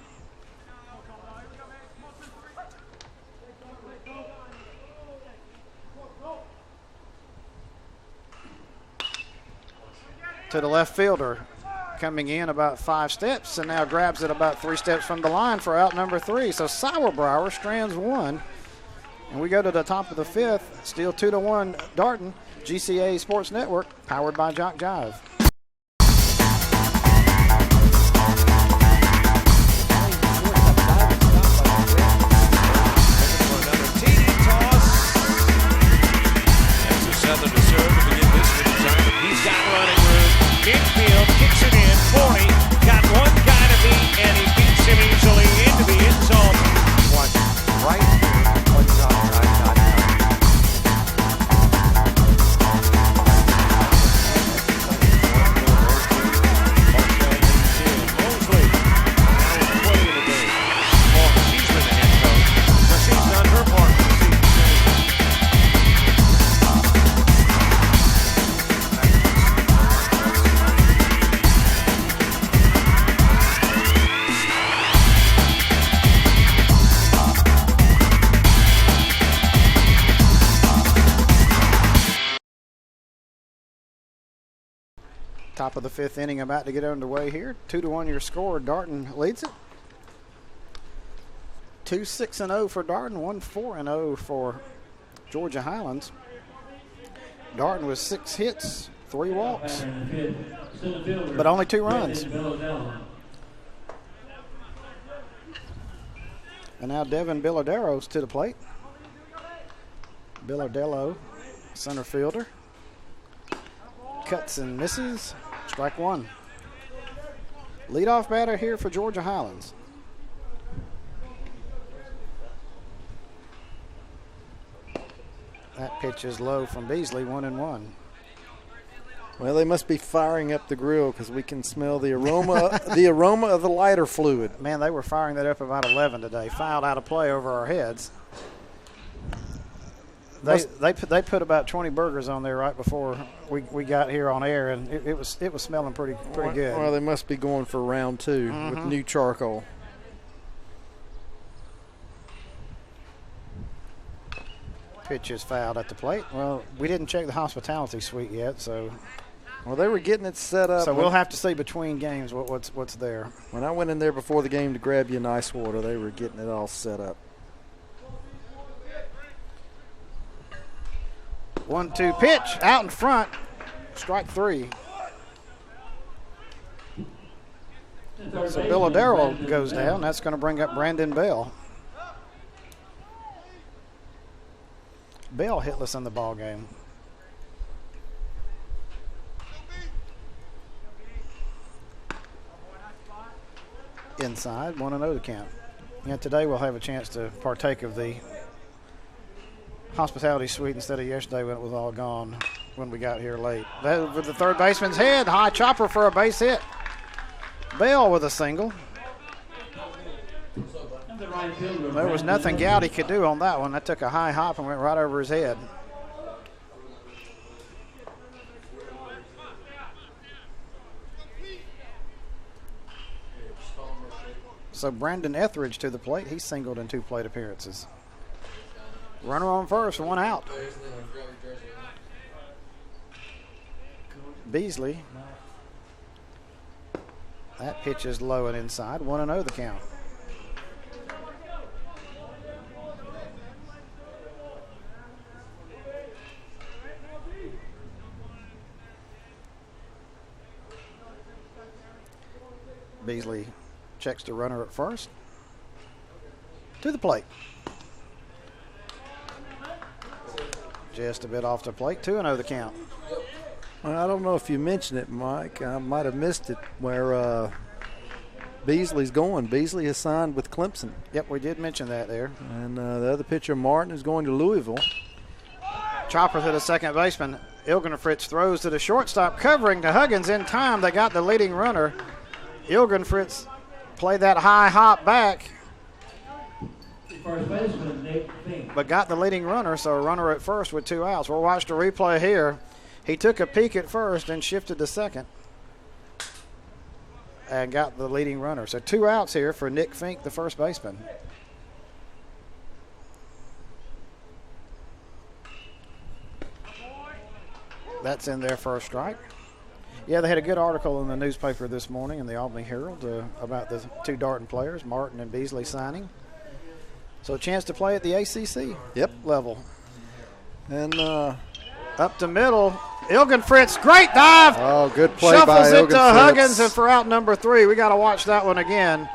To the left fielder, coming in about 5 steps, and now grabs it about 3 steps from the line for out number 3. So Sauerbruer strands 1, and we go to the top of the 5th. Still 2-1 Darton. GCA Sports Network, powered by Jock Jive. Southern to serve to begin this one. He's got running room. Infield kicks it in. 40. Got one guy to beat, and he beats him easily into the end zone. Watch right here on JockJive.com. Mosley. Now he's playing the game. She's been the head coach. But she's done her part for the season. Top of the 5th inning about to get underway here. 2-1 your score. Darton leads it. 2-6-0 for Darton, 1-4-0 for Georgia Highlands. Darton with 6 hits, 3 walks, but only 2 runs. And now Devin Bilodero's to the plate. Bilodello, center fielder. Cuts and misses. Strike 1. Leadoff batter here for Georgia Highlands. That pitch is low from Beasley, 1-1. Well, they must be firing up the grill because we can smell the aroma, the aroma of the lighter fluid. Man, they were firing that up about 11 today. Fouled out of play over our heads. They put about 20 burgers on there right before we got here on air, and it was smelling pretty good. Well, they must be going for round 2 with new charcoal. Pitch is fouled at the plate. Well, we didn't check the hospitality suite yet, so. Well, they were getting it set up. So we'll have to see between games what's there. When I went in there before the game to grab you an ice water, they were getting it all set up. 1-2 pitch out in front. Strike 3. So Bilodero's goes down. That's going to bring up Brandon Bell. Bell hitless in the ball game. Inside, 1-0 to count. Yeah, today we'll have a chance to partake of the hospitality suite instead of yesterday when it was all gone when we got here late. That with the third baseman's head, high chopper for a base hit. Bell with a single. There was nothing Gowdy could do on that one. That took a high hop and went right over his head. So Brandon Etheridge to the plate. He's singled in 2 plate appearances. Runner on first, 1 out. Beasley. That pitch is low and inside. 1-0 the count. Beasley checks the runner at first. To the plate. Just a bit off the plate. 2-0 the count. Well, I don't know if you mentioned it, Mike. I might have missed it where Beasley's going. Beasley has signed with Clemson. Yep, we did mention that there. And the other pitcher, Martin, is going to Louisville. Chopper to the second baseman. Ilgenfritz throws to the shortstop, covering to Huggins in time. They got the leading runner. Ilgenfritz played that high hop back, First baseman, Nick Fink. but got the leading runner, so a runner at first with 2 outs. We'll watch the replay here. He took a peek at first and shifted to second. and got the leading runner. So 2 outs here for Nick Fink, the first baseman. That's in there for a strike. Yeah, they had a good article in the newspaper this morning in the Albany Herald about the 2 Darton players, Martin and Beasley, signing. So a chance to play at the ACC level. And up to middle, Ilgen Fritz, great dive. Oh, good play by Shuffles Ilgen it to Huggins, and for out number 3. We got to watch that one again.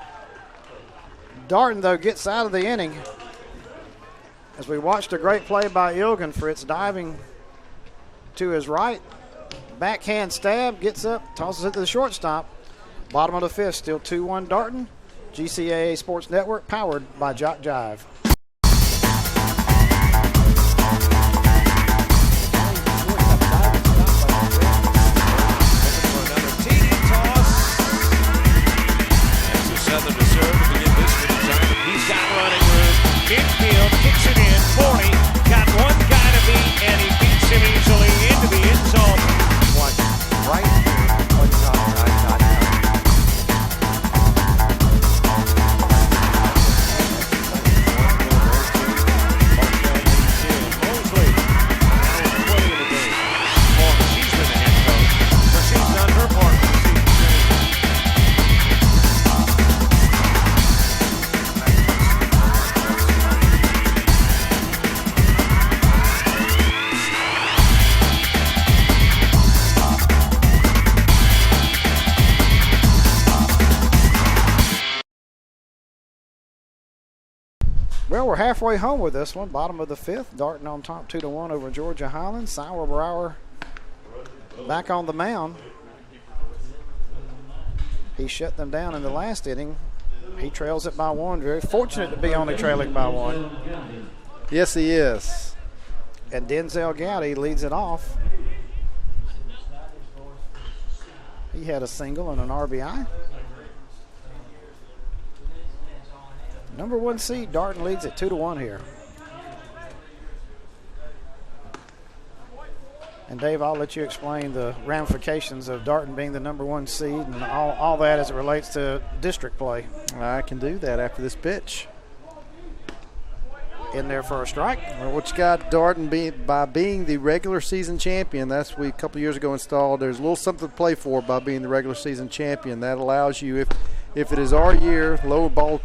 Darton, though, gets out of the inning as we watched a great play by Ilgen Fritz, diving to his right. Backhand stab, gets up, tosses it to the shortstop. Bottom of the 5th, still 2-1 Darton. GCAA Sports Network, powered by Jock Jive. Southern to serve to begin this one. He's got running room. Infield kicks it in. 40. Got one guy to beat, and he beats him easily into the end zone. Watch right here on topside.com. Mosley. Now with 20 in the game. She's been the head coach. But she's done her part for the season. Well, we're halfway home with this one. Bottom of the 5th, Darton on top 2-1 over Georgia Highlands. Sauerbauer back on the mound. He shut them down in the last inning. He trails it by 1. Very fortunate to be only trailing by 1. yes, he is. And Denzel Gowdy leads it off. He had a single and an RBI. Number 1 seed, Darton leads it 2-1 here. And Dave, I'll let you explain the ramifications of Darton being the number 1 seed and all that as it relates to district play. I can do that after this pitch. In there for a strike. Well, what you got Darton by being the regular season champion, that's we a couple years ago installed. There's a little something to play for by being the regular season champion. That allows you, if it is our year, lower ball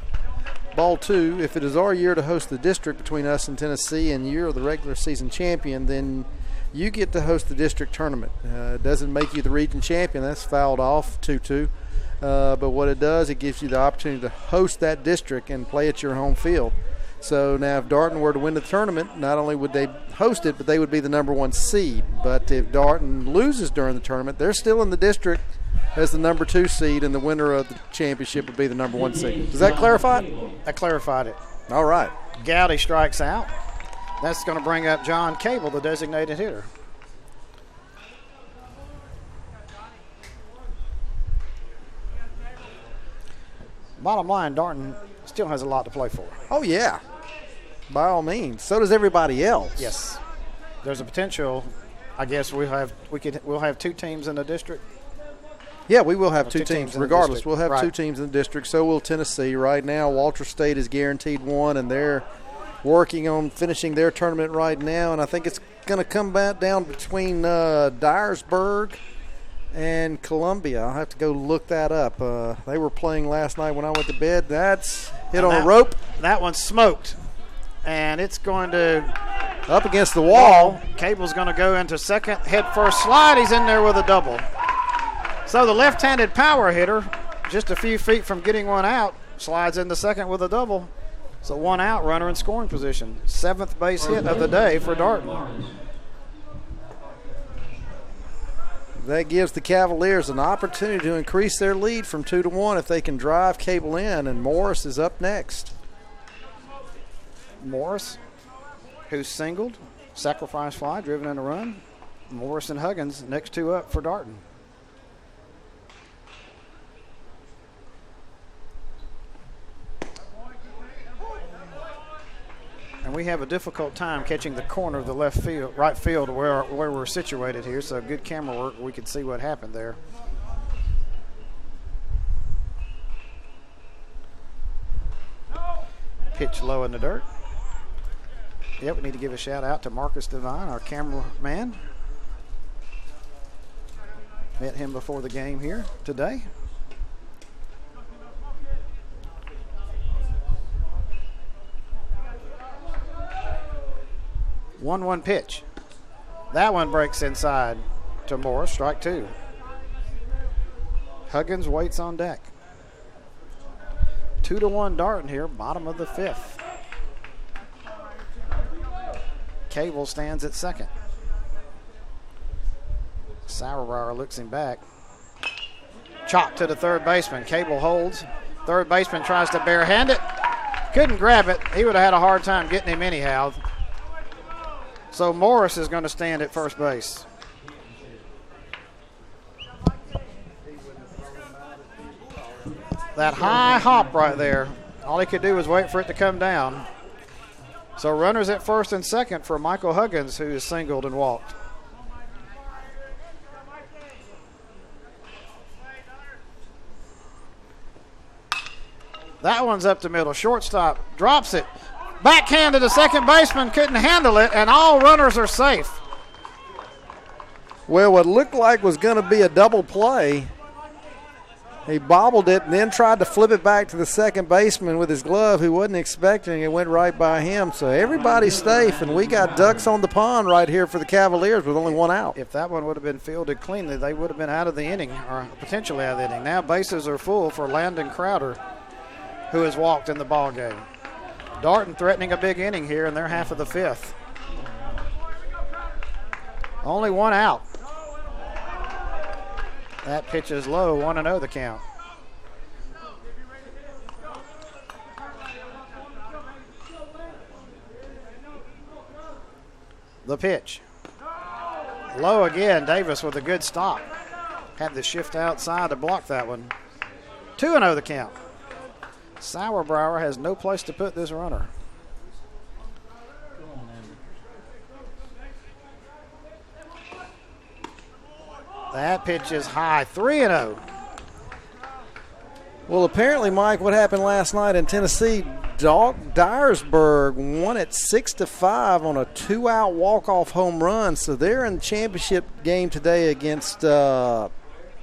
2, if it is our year to host the district between us and Tennessee and you're the regular season champion, then you get to host the district tournament. It doesn't make you the region champion. That's fouled off 2-2. But what it does, it gives you the opportunity to host that district and play at your home field. So now if Darton were to win the tournament, not only would they host it, but they would be the number 1 seed. But if Darton loses during the tournament, they're still in the district as the number 2 seed, and the winner of the championship would be the number 1 seed. Does that clarify it? That clarified it. All right. Gowdy strikes out. That's going to bring up John Cable, the designated hitter. Bottom line, Darton still has a lot to play for. Oh, yeah. By all means. So does everybody else. Yes. There's a potential. I guess we'll have 2 teams in the district. Yeah, we will have 2 teams teams. in the Regardless, district. we'll have Right. 2 teams in the district. So will Tennessee. Right now, Walter State is guaranteed 1, and they're working on finishing their tournament right now. And I think it's going to come back down between Dyersburg and Columbia. I'll have to go look that up. They were playing last night when I went to bed. That's hit on a rope. That one's smoked. And it's going to Up against the wall. Cable's going to go into second. Head first slide. He's in there with a double. So the left-handed power hitter, just a few feet from getting one out, slides into second with a double. So 1 out, runner in scoring position. 7th base hit of the day for Darton. That gives the Cavaliers an opportunity to increase their lead from 2-1 if they can drive Cable in, and Morris is up next. Morris, who's singled, sacrifice fly, driven in a run. Morris and Huggins, next 2 up for Darton. And we have a difficult time catching the corner of the right field where we're situated here. So good camera work. We could see what happened there. Pitch low in the dirt. Yep, we need to give a shout out to Marcus Devine, our cameraman. Met him before the game here today. One pitch. That one breaks inside to Morris, strike two. Huggins waits on deck. 2-1 Darton here, bottom of the fifth. Cable stands at second. Sauerbauer looks him back. Chop to the third baseman. Cable holds. Third baseman tries to barehand it. Couldn't grab it. He would have had a hard time getting him anyhow. So Morris is going to stand at first base. That high hop right there, all he could do was wait for it to come down. So runners at first and second for Michael Huggins, who is singled and walked. That one's up the middle. Shortstop drops it. Backhand to the second baseman, couldn't handle it, and all runners are safe. Well, what looked like was going to be a double play, he bobbled it and then tried to flip it back to the second baseman with his glove, who wasn't expecting it, went right by him. So everybody's safe, and we got ducks on the pond right here for the Cavaliers with only one out. If that one would have been fielded cleanly, they would have been out of the inning, or potentially out of the inning. Now bases are full for Landon Crowder, who has walked in the ball game. Darton threatening a big inning here in their half of the fifth. Only one out. That pitch is low, 1-0 the count. The pitch. Low again, Davis with a good stop. Had to shift outside to block that one. 2-0 the count. Sauerbauer has no place to put this runner. That pitch is high, 3-0. Well, apparently, Mike, what happened last night in Tennessee, Dyersburg won it 6-5 on a 2-out walk-off home run. So they're in the championship game today against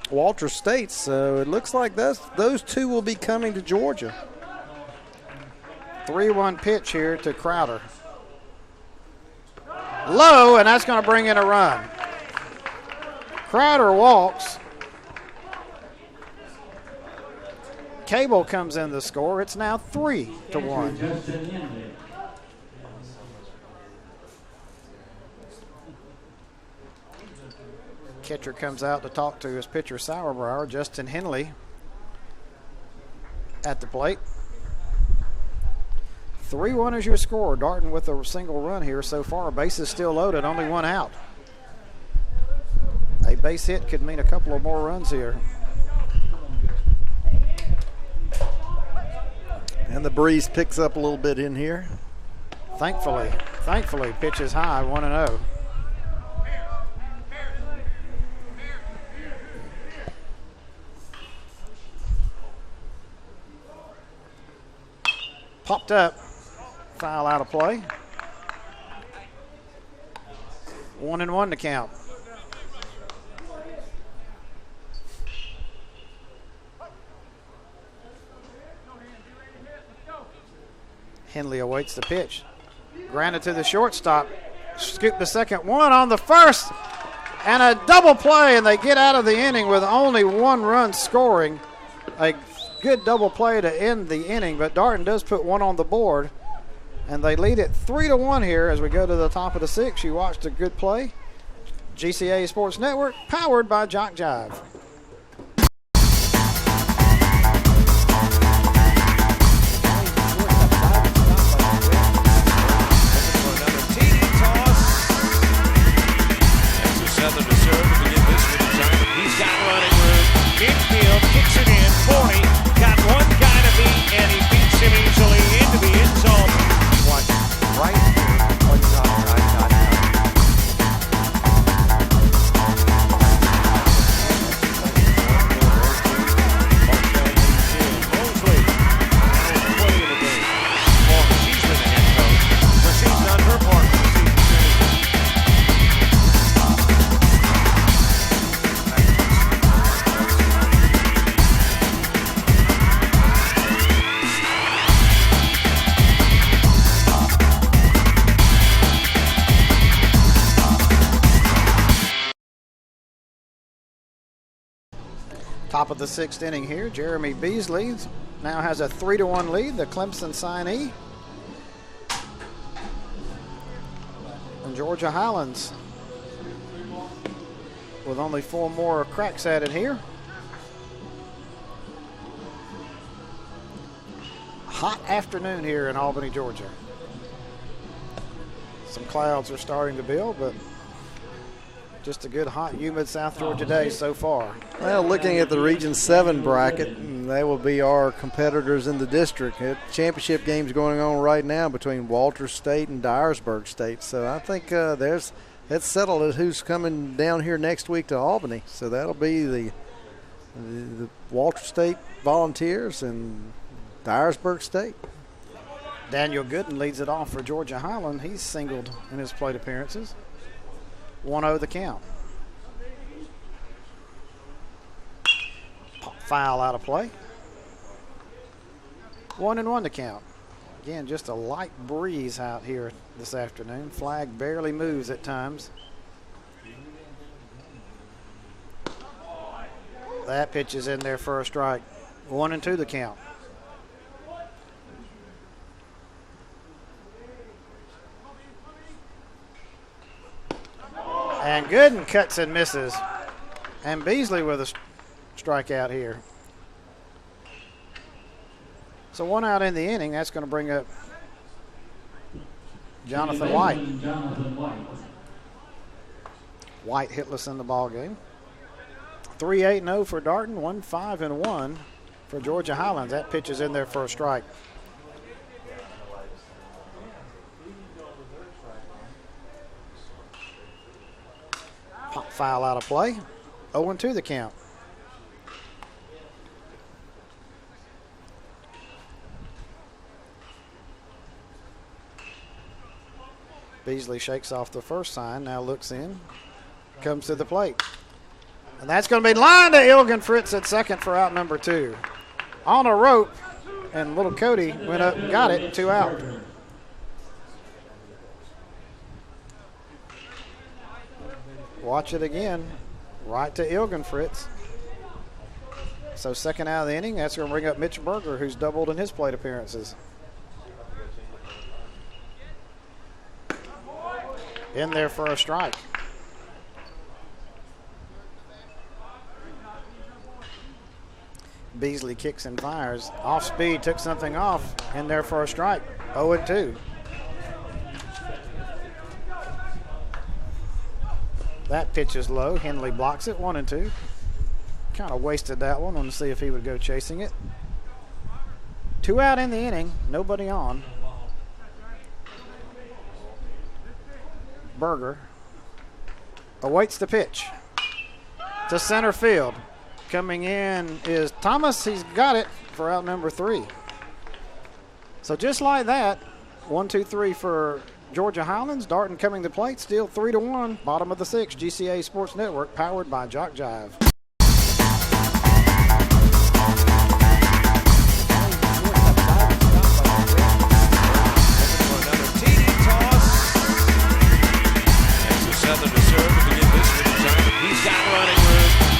Walter State. So it looks like those two will be coming to Georgia. 3-1 pitch here to Crowder. Low, and that's going to bring in a run. Crowder walks. Cable comes in the score. It's now 3-1. Catcher comes out to talk to his pitcher, Sauerbauer. Justin Henley at the plate. 3-1 is your score. Darton with a single run here so far. Bases still loaded, only one out. A base hit could mean a couple of more runs here. And the breeze picks up a little bit in here. Thankfully, pitch is high, 1-0. Popped up, foul out of play. 1-1 to count. Henley awaits the pitch. Grounded to the shortstop. Scoop the second one on the first. And a double play, and they get out of the inning with only one run scoring. A good double play to end the inning, but Darton does put one on the board. And they lead it 3-1 here as we go to the top of the sixth. You watched a good play. GCA Sports Network, powered by Jock Jive. Southern to serve to begin this with the time. He's got running room. Infield kicks it in. 40. Got one guy to beat, and he beats him easily into the end zone. Watch right here on JockJive.com. Top of the 6th inning here. Jeremy Beasley now has a 3-1 lead, the Clemson signee. And Georgia Highlands with only 4 more cracks at it here. Hot afternoon here in Albany, Georgia. Some clouds are starting to build, but just a good, hot, humid South Georgia day so far. Well, looking at the Region 7 bracket, they will be our competitors in the district. Championship games going on right now between Walters State and Dyersburg State. So I think it's settled as who's coming down here next week to Albany. So that'll be the Walters State Volunteers and Dyersburg State. Daniel Gooden leads it off for Georgia Highland. He's singled in his plate appearances. 1-0 the count. Foul out of play. 1-1 to count. Again, just a light breeze out here this afternoon. Flag barely moves at times. That pitch is in there for a strike. 1-2 the count. And Gooden cuts and misses. And Beasley with a strikeout here. So 1 out in the inning. That's going to bring up Jonathan White. White hitless in the ball game. 3-8-0 for Darton. 1-5-1 for Georgia Highlands. That pitch is in there for a strike. Pop foul out of play. 0-2 the count. Beasley shakes off the first sign, now looks in, comes to the plate. And that's going to be lined to Ilgen Fritz at second for out number 2. On a rope, and little Cody went up and got it, 2 out. Watch it again, right to Ilgen Fritz. So second out of the inning, that's going to bring up Mitch Berger, who's doubled in his plate appearances. In there for a strike. Beasley kicks and fires. Off speed, took something off. In there for a strike. 0-2. That pitch is low. Henley blocks it. 1-2. Kind of wasted that one. Want to see if he would go chasing it. 2 out in the inning. Nobody on. Berger awaits the pitch to center field. Coming in is Thomas. He's got it for out number 3. So just like that, 1-2-3 for Georgia Highlands. Darton coming to plate, still 3-1. Bottom of the 6th, GCA Sports Network, powered by Jock Jive.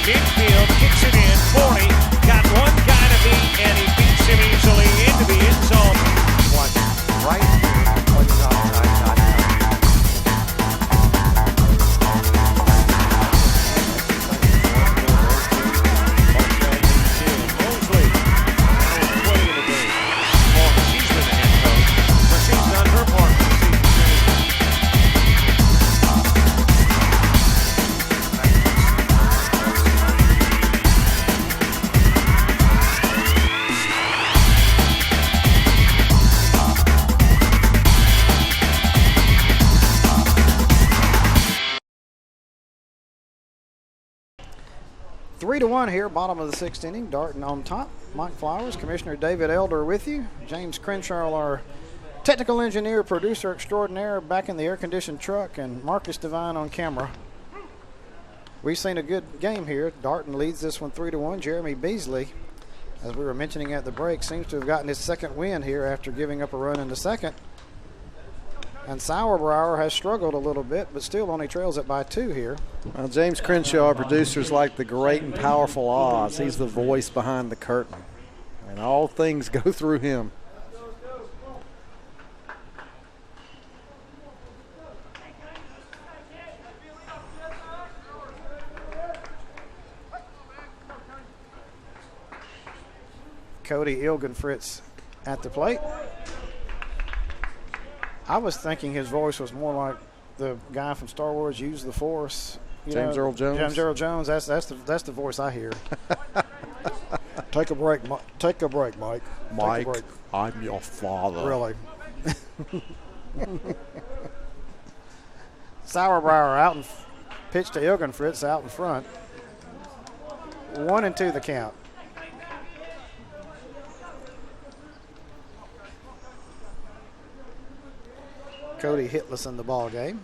Midfield kicks it in, 40, got one guy to beat, and he beats him easily into the end zone. Watch right here on topside.com. Mosley, now 20 in the game. Well, she's been the head coach, but she's done her part for the season. Three to 1 here, bottom of the 6th inning. Darton on top. Mike Flowers, Commissioner David Elder with you. James Crenshaw, our technical engineer, producer extraordinaire, back in the air-conditioned truck, and Marcus Devine on camera. We've seen a good game here. Darton leads this one 3-1. Jeremy Beasley, as we were mentioning at the break, seems to have gotten his second win here after giving up a run in the second. And Sauerbauer has struggled a little bit, but still only trails it by 2 here. Well, James Crenshaw, our producer's like the great and powerful Oz. He's the voice behind the curtain. And all things go through him. Cody Ilgenfritz at the plate. I was thinking his voice was more like the guy from Star Wars, Use the Force. James Earl Jones. James Earl Jones. That's the voice I hear. Take a break, Mike. Take a break, Mike. Mike, Take a break. I'm your father. Really. Sauerbauer out and pitch to Ilgenfritz out in front. 1-2 the count. Cody hitless in the ball game.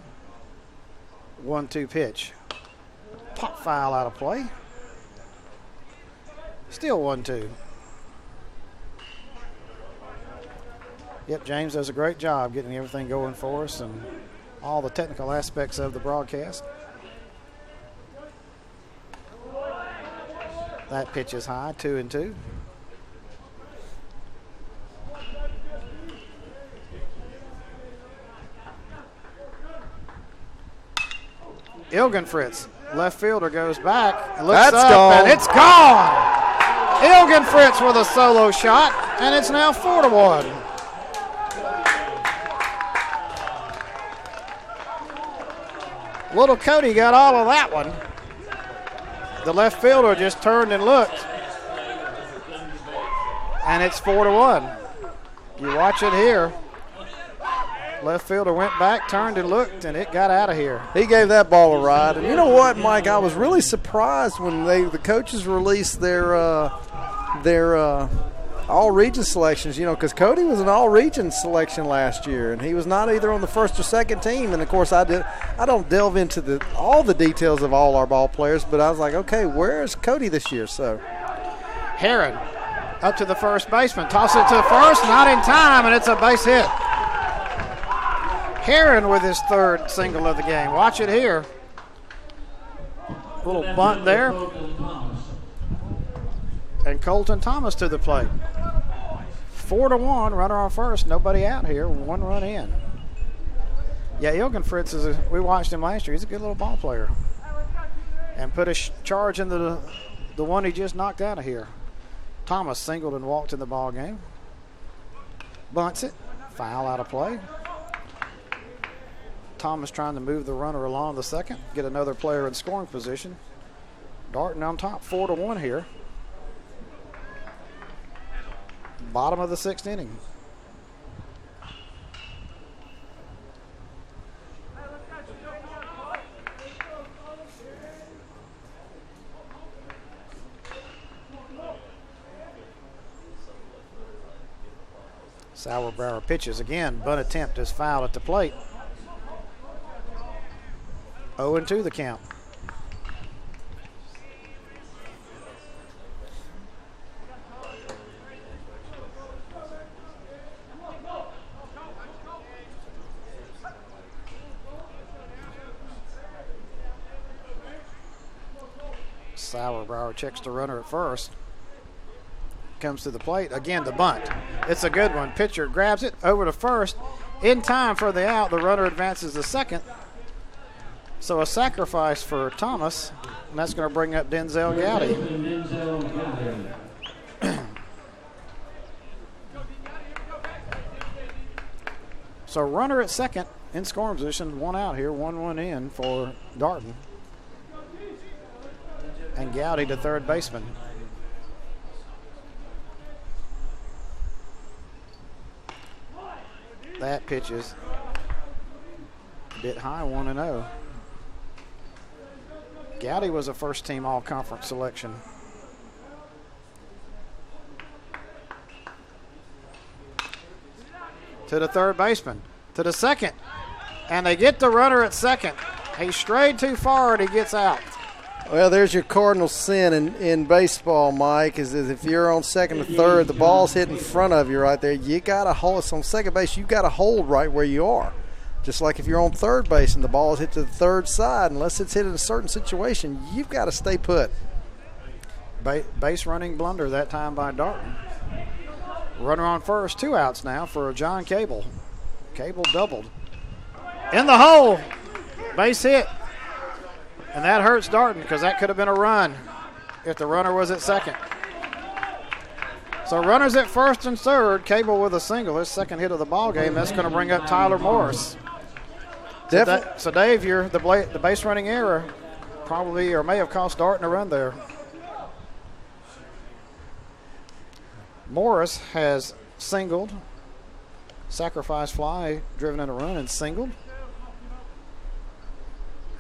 1-2 pitch. Pop foul out of play. Still 1-2. Yep, James does a great job getting everything going for us and all the technical aspects of the broadcast. That pitch is high, 2-2. Ilgenfritz, left fielder, goes back and looks That's up, gone. and it's gone. Ilgenfritz with a solo shot, and it's now 4-1. Little Cody got all of that one. The left fielder just turned and looked, and it's 4-1. You watch it here. Left fielder went back, turned and looked, and it got out of here. He gave that ball a ride. And you know what, Mike? I was really surprised when the coaches released their all-region selections, because Cody was an all-region selection last year, and he was not either on the first or second team. And, of course, I don't delve into all the details of all our ball players, but I was like, okay, where is Cody this year? So Heron up to the first baseman, toss it to first, not in time, and it's a base hit. Heron with his 3rd single of the game. Watch it here. Little bunt there. And Colton Thomas to the plate. 4-1, runner on first, nobody out here, 1 run in. Yeah, Ilgenfritz we watched him last year. He's a good little ball player. And put a charge into the one he just knocked out of here. Thomas singled and walked in the ball game. Bunts it, foul out of play. Thomas trying to move the runner along the second, get another player in scoring position. Darton on top, 4-1 here. Bottom of the 6th inning. Sauerbauer pitches again. Bunt attempt is fouled at the plate. 0-2 the count. Sauerbauer checks the runner at first. Comes to the plate. Again, the bunt. It's a good one. Pitcher grabs it over to first. In time for the out, the runner advances to second. So a sacrifice for Thomas, and that's going to bring up Denzel Gowdy. So runner at second in scoring position, 1 out here, 1 in for Darton. And Gowdy to third baseman. That pitch is a bit high, 1-0. Gowdy was a first-team all-conference selection. To the third baseman, to the second, and they get the runner at second. He strayed too far and he gets out. Well, there's your cardinal sin in baseball, Mike, is if you're on second or third, the ball's hit in front of you right there. You got to hold. It's on second base, you got to hold right where you are. Just like if you're on third base and the ball is hit to the third side, unless it's hit in a certain situation, you've got to stay put. Base running blunder that time by Darton. Runner on first, 2 outs now for John Cable. Cable doubled. In the hole. Base hit. And that hurts Darton because that could have been a run if the runner was at second. So runners at first and third, Cable with a single, his second hit of the ball game. That's going to bring up Tyler Morris. So Dave, the base running error probably or may have cost Darton a run there. Morris has singled, sacrifice fly, driven in a run and singled.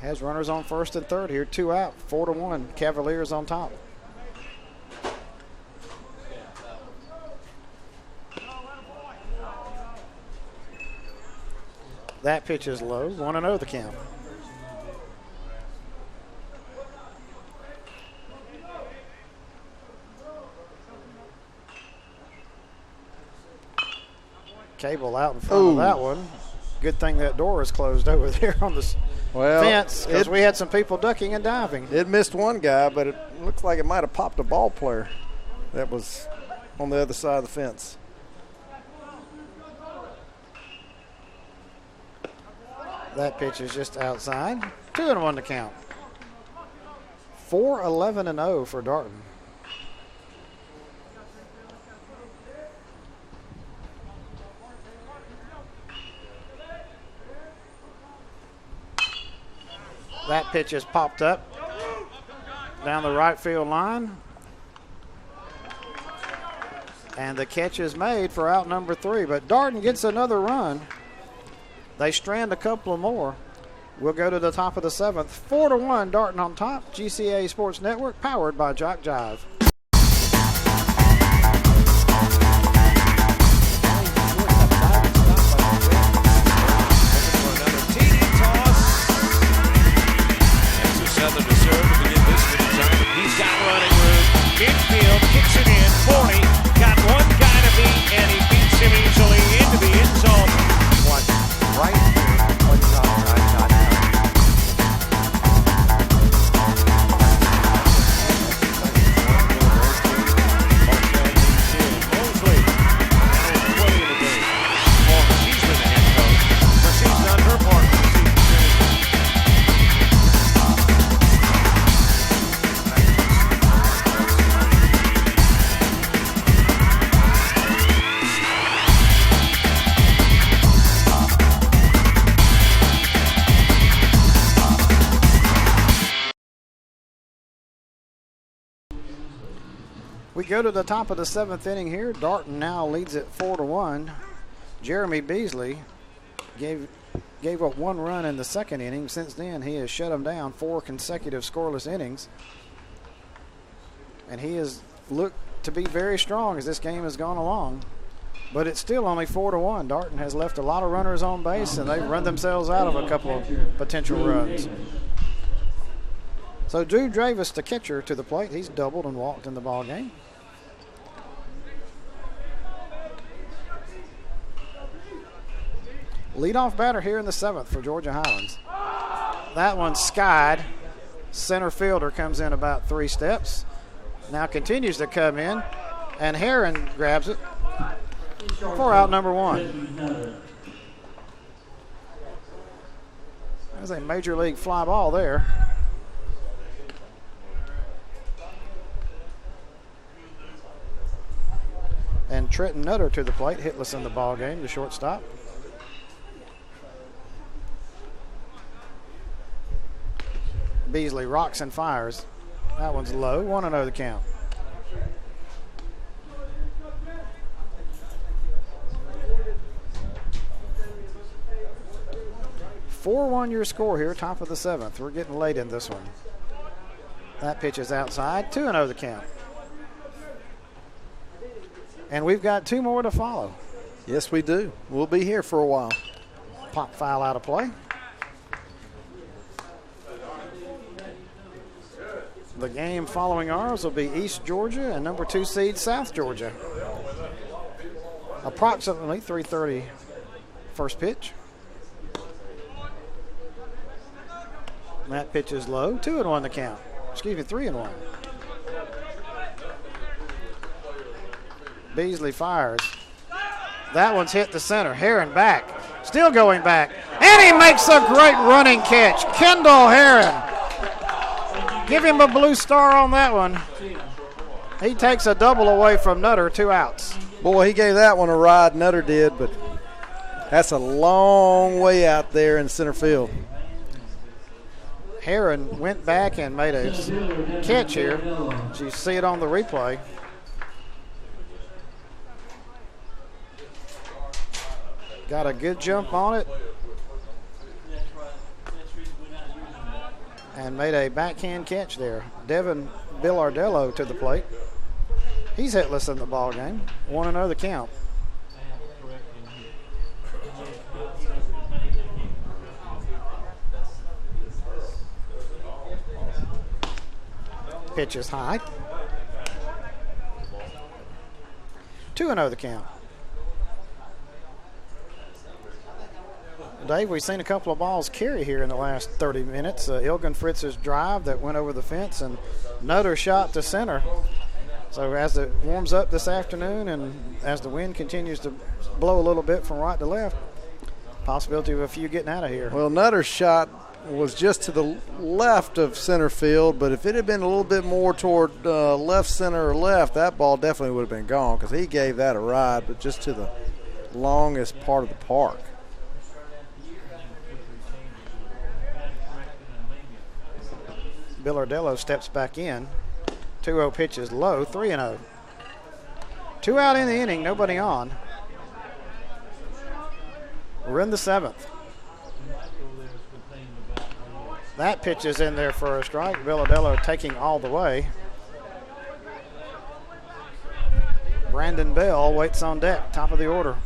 Has runners on first and third here, 2 out, 4-1. Cavaliers on top. That pitch is low, 1-0 the count. Cable out in front of that one. Good thing that door is closed over there on the fence because we had some people ducking and diving. It missed one guy, but it looks like it might have popped a ball player that was on the other side of the fence. That pitch is just outside. 2-1 to count. 4-11-0 for Darton. That pitch is popped up down the right field line. And the catch is made for out number 3. But Darton gets another run. They strand a couple of more. We'll go to the top of the 7th. 4-1, Darton on top. GCA Sports Network, powered by Jock Jive. Southern to serve to begin this inning. He's got running room. Infield kicks it in. 40. Got one guy to beat, and he beats him easily into the end zone. Watch right here on TopSide.com. Mosley. Now 20 in the game. She's been the head coach. But she's done her part for the season. We go to the top of the 7th inning here. Darton now leads it 4-1. Jeremy Beasley gave up 1 run in the 2nd inning. Since then, he has shut them down 4 consecutive scoreless innings. And he has looked to be very strong as this game has gone along. But it's still only 4-1. Darton has left a lot of runners on base, and they've run themselves out of a couple of potential runs. So Drew Davis, the catcher, to the plate. He's doubled and walked in the ball game. Leadoff batter here in the 7th for Georgia Highlands. That one's skied. Center fielder comes in about 3 steps. Now continues to come in, and Heron grabs it for out number 1. There's a major league fly ball there. And Trenton Nutter to the plate, hitless in the ball game, the shortstop. Beasley rocks and fires. That one's low. 1-0 the count. Your score here, top of the 7th. We're getting late in this one. That pitch is outside. 2-0 the count. And we've got 2 more to follow. Yes, we do. We'll be here for a while. Pop foul out of play. The game following ours will be East Georgia and number 2 seed South Georgia. Approximately 3:30 first pitch. That pitch is low. 2-1 the count. Excuse me, 3-1. Beasley fires. That one's hit the center. Heron back. Still going back. And he makes a great running catch. Kendall Heron. Give him a blue star on that one. He takes a double away from Nutter. 2 outs. Boy, he gave that one a ride. Nutter did, but that's a long way out there in center field. Heron went back and made a catch here. So you see it on the replay. Got a good jump on it. And made a backhand catch there. Devin Billardello to the plate. He's hitless in the ball game. 1-0 the count. Pitch is high. 2-0 the count. Dave, we've seen a couple of balls carry here in the last 30 minutes. Ilgen Fritz's drive that went over the fence and Nutter shot to center. So as it warms up this afternoon and as the wind continues to blow a little bit from right to left, possibility of a few getting out of here. Well, Nutter's shot was just to the left of center field, but if it had been a little bit more toward left center or left, that ball definitely would have been gone because he gave that a ride, but just to the longest part of the park. Billardello steps back in. 2-0 pitch is low, 3-0. 2 out in the inning, nobody on. We're in the 7th. That pitch is in there for a strike. Billardello taking all the way. Brandon Bell waits on deck, top of the order.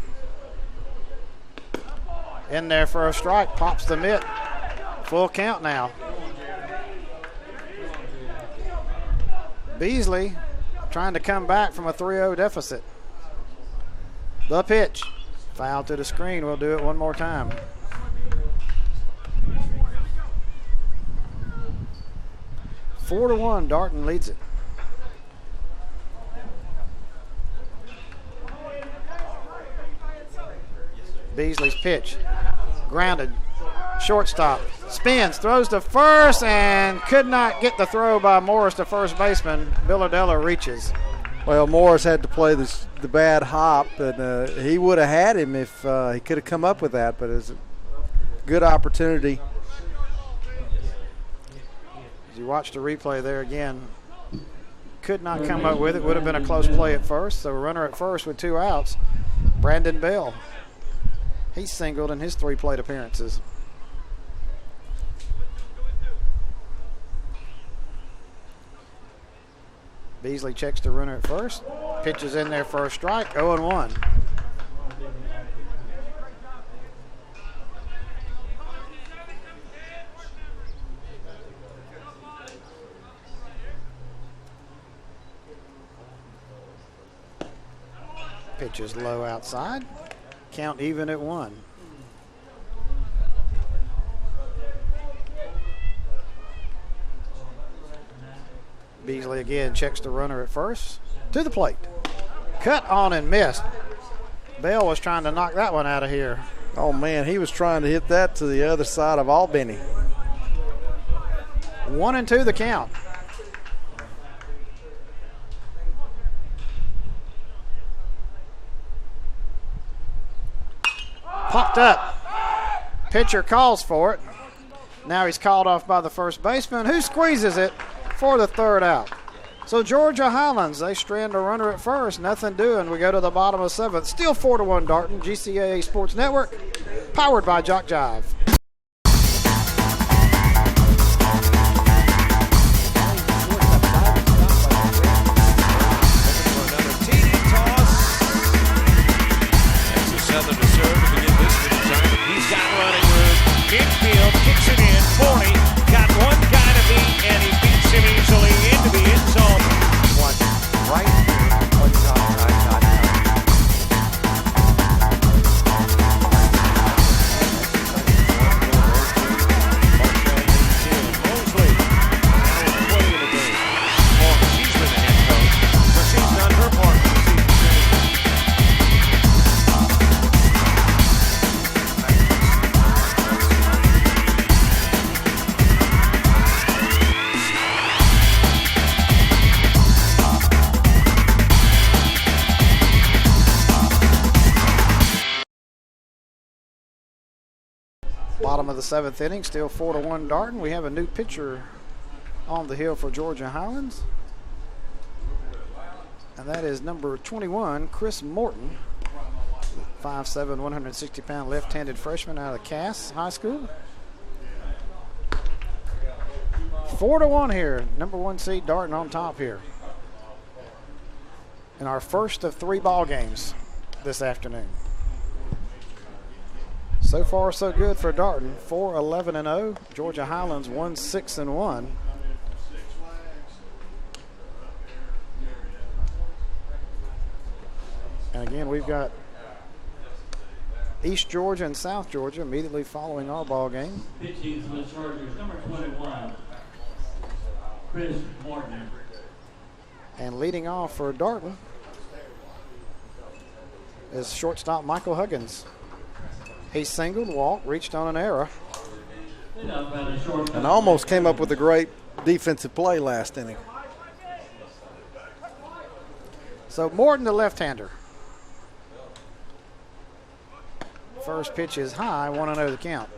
In there for a strike, pops the mitt. Full count now. Beasley trying to come back from a 3-0 deficit. The pitch. Foul to the screen. We'll do it one more time. Four to 1, Darton leads it. Beasley's pitch. Grounded. Shortstop. Spins, throws to first, and could not get the throw by Morris, the first baseman. Billardello reaches. Well, Morris had to play the bad hop, and he would have had him if he could have come up with that, but it's a good opportunity. As you watch the replay there again, could not come up with it. Would have been a close play at first. So runner at first with 2 outs. Brandon Bell. He's singled in his 3 plate appearances. Beasley checks the runner at first. Pitches in there for a strike. 0-1. Pitch is low outside. Count even at 1. Beasley again checks the runner at first. To the plate. Cut on and missed. Bell was trying to knock that one out of here. Oh, man, he was trying to hit that to the other side of Albany. 1-2 the count. Popped up. Pitcher calls for it. Now he's called off by the first baseman, who squeezes it for the 3rd out. So Georgia Highlands, they strand a runner at first. Nothing doing. We go to the bottom of 7th. Still 4-1 Darton. GCAA Sports Network, powered by Jock Jive. Infield kicks it in, 40, got one guy to beat, and he beats him easily into the end zone. Watch right here on JockJive.com. Bottom of the 7th inning, still 4-1 Darton. We have a new pitcher on the hill for Georgia Highlands, and that is number 21, Chris Morton, 5'7", 160-pound left-handed freshman out of Cass High School. 4-1 here, number 1 seed Darton on top here in our first of 3 ball games this afternoon. So far, so good for Darton. 4-11-0. Georgia Highlands 1-6-1. And again, we've got East Georgia and South Georgia immediately following our ball game. Pitching for the Chargers, number 21, Chris Morton. And leading off for Darton is shortstop Michael Huggins. He singled, walked, reached on an error. And almost came up with a great defensive play last inning. So Morton, the left-hander. First pitch is high, 1-0 the count.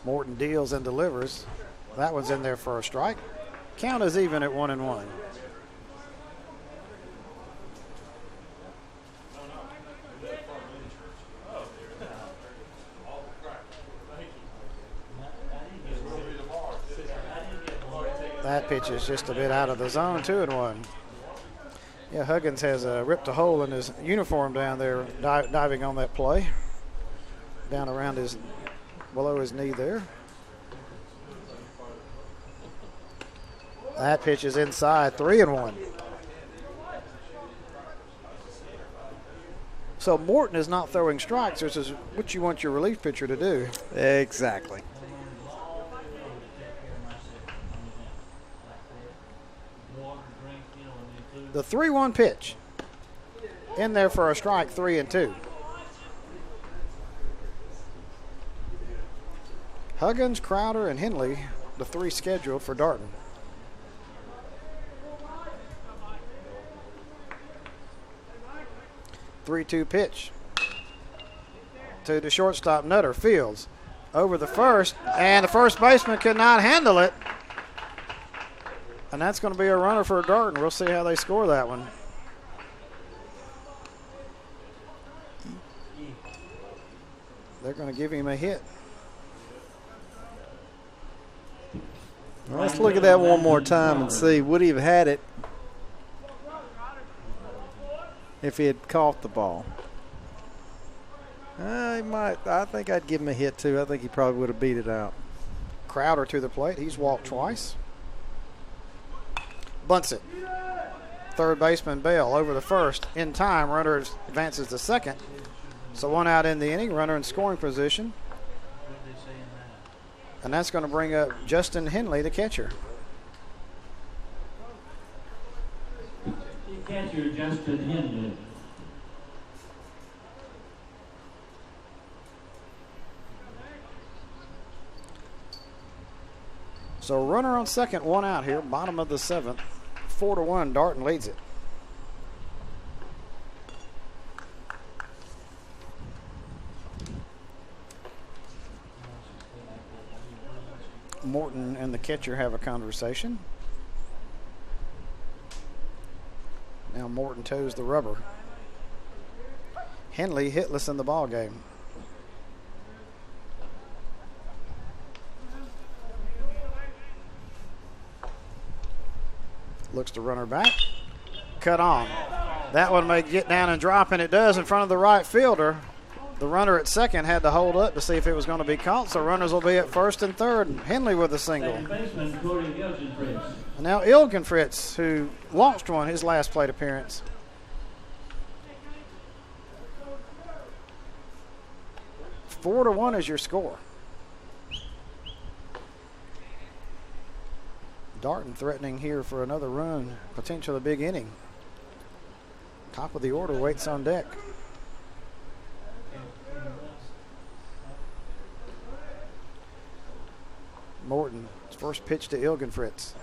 Morton deals and delivers. That one's in there for a strike. Count is even at 1-1. That pitch is just a bit out of the zone, 2-1. Yeah, Huggins has ripped a hole in his uniform down there, diving on that play. Down around his, below his knee there. That pitch is inside, 3-1. So Morton is not throwing strikes, which is what you want your relief pitcher to do. Exactly. The 3-1 pitch. In there for a strike, 3-2. Huggins, Crowder, and Henley, the 3 scheduled for Darton. Three-two pitch to the shortstop Nutter. Fields over the first, and the first baseman could not handle it. And that's going to be a runner for Darton. We'll see how they score that one. They're going to give him a hit. Well, let's look at that one more time and see, would he have had it if he had caught the ball? He might. I think I'd give him a hit too. I think he probably would have beat it out. Crowder to the plate. He's walked twice. Bunts it. Third baseman Bell over the first. In time, runner advances to second. So 1 out in the inning. Runner in scoring position. And that's going to bring up Justin Henley, the catcher. The catcher, Justin Henley. So runner on second, 1 out here, bottom of the 7th. 4-1, Darton leads it. Morton and the catcher have a conversation. Now Morton toes the rubber. Henley hitless in the ball game. Looks to runner back. Cut on. That one may get down and drop, and it does in front of the right fielder. The runner at second had to hold up to see if it was going to be caught, so runners will be at first and third. Henley with a single. Second baseman, Cody Ilgenfritz. And now Ilgenfritz, who launched one his last plate appearance. 4-1 is your score. Darton threatening here for another run, potentially a big inning. Top of the order waits on deck. Morton's first pitch to Ilgenfritz.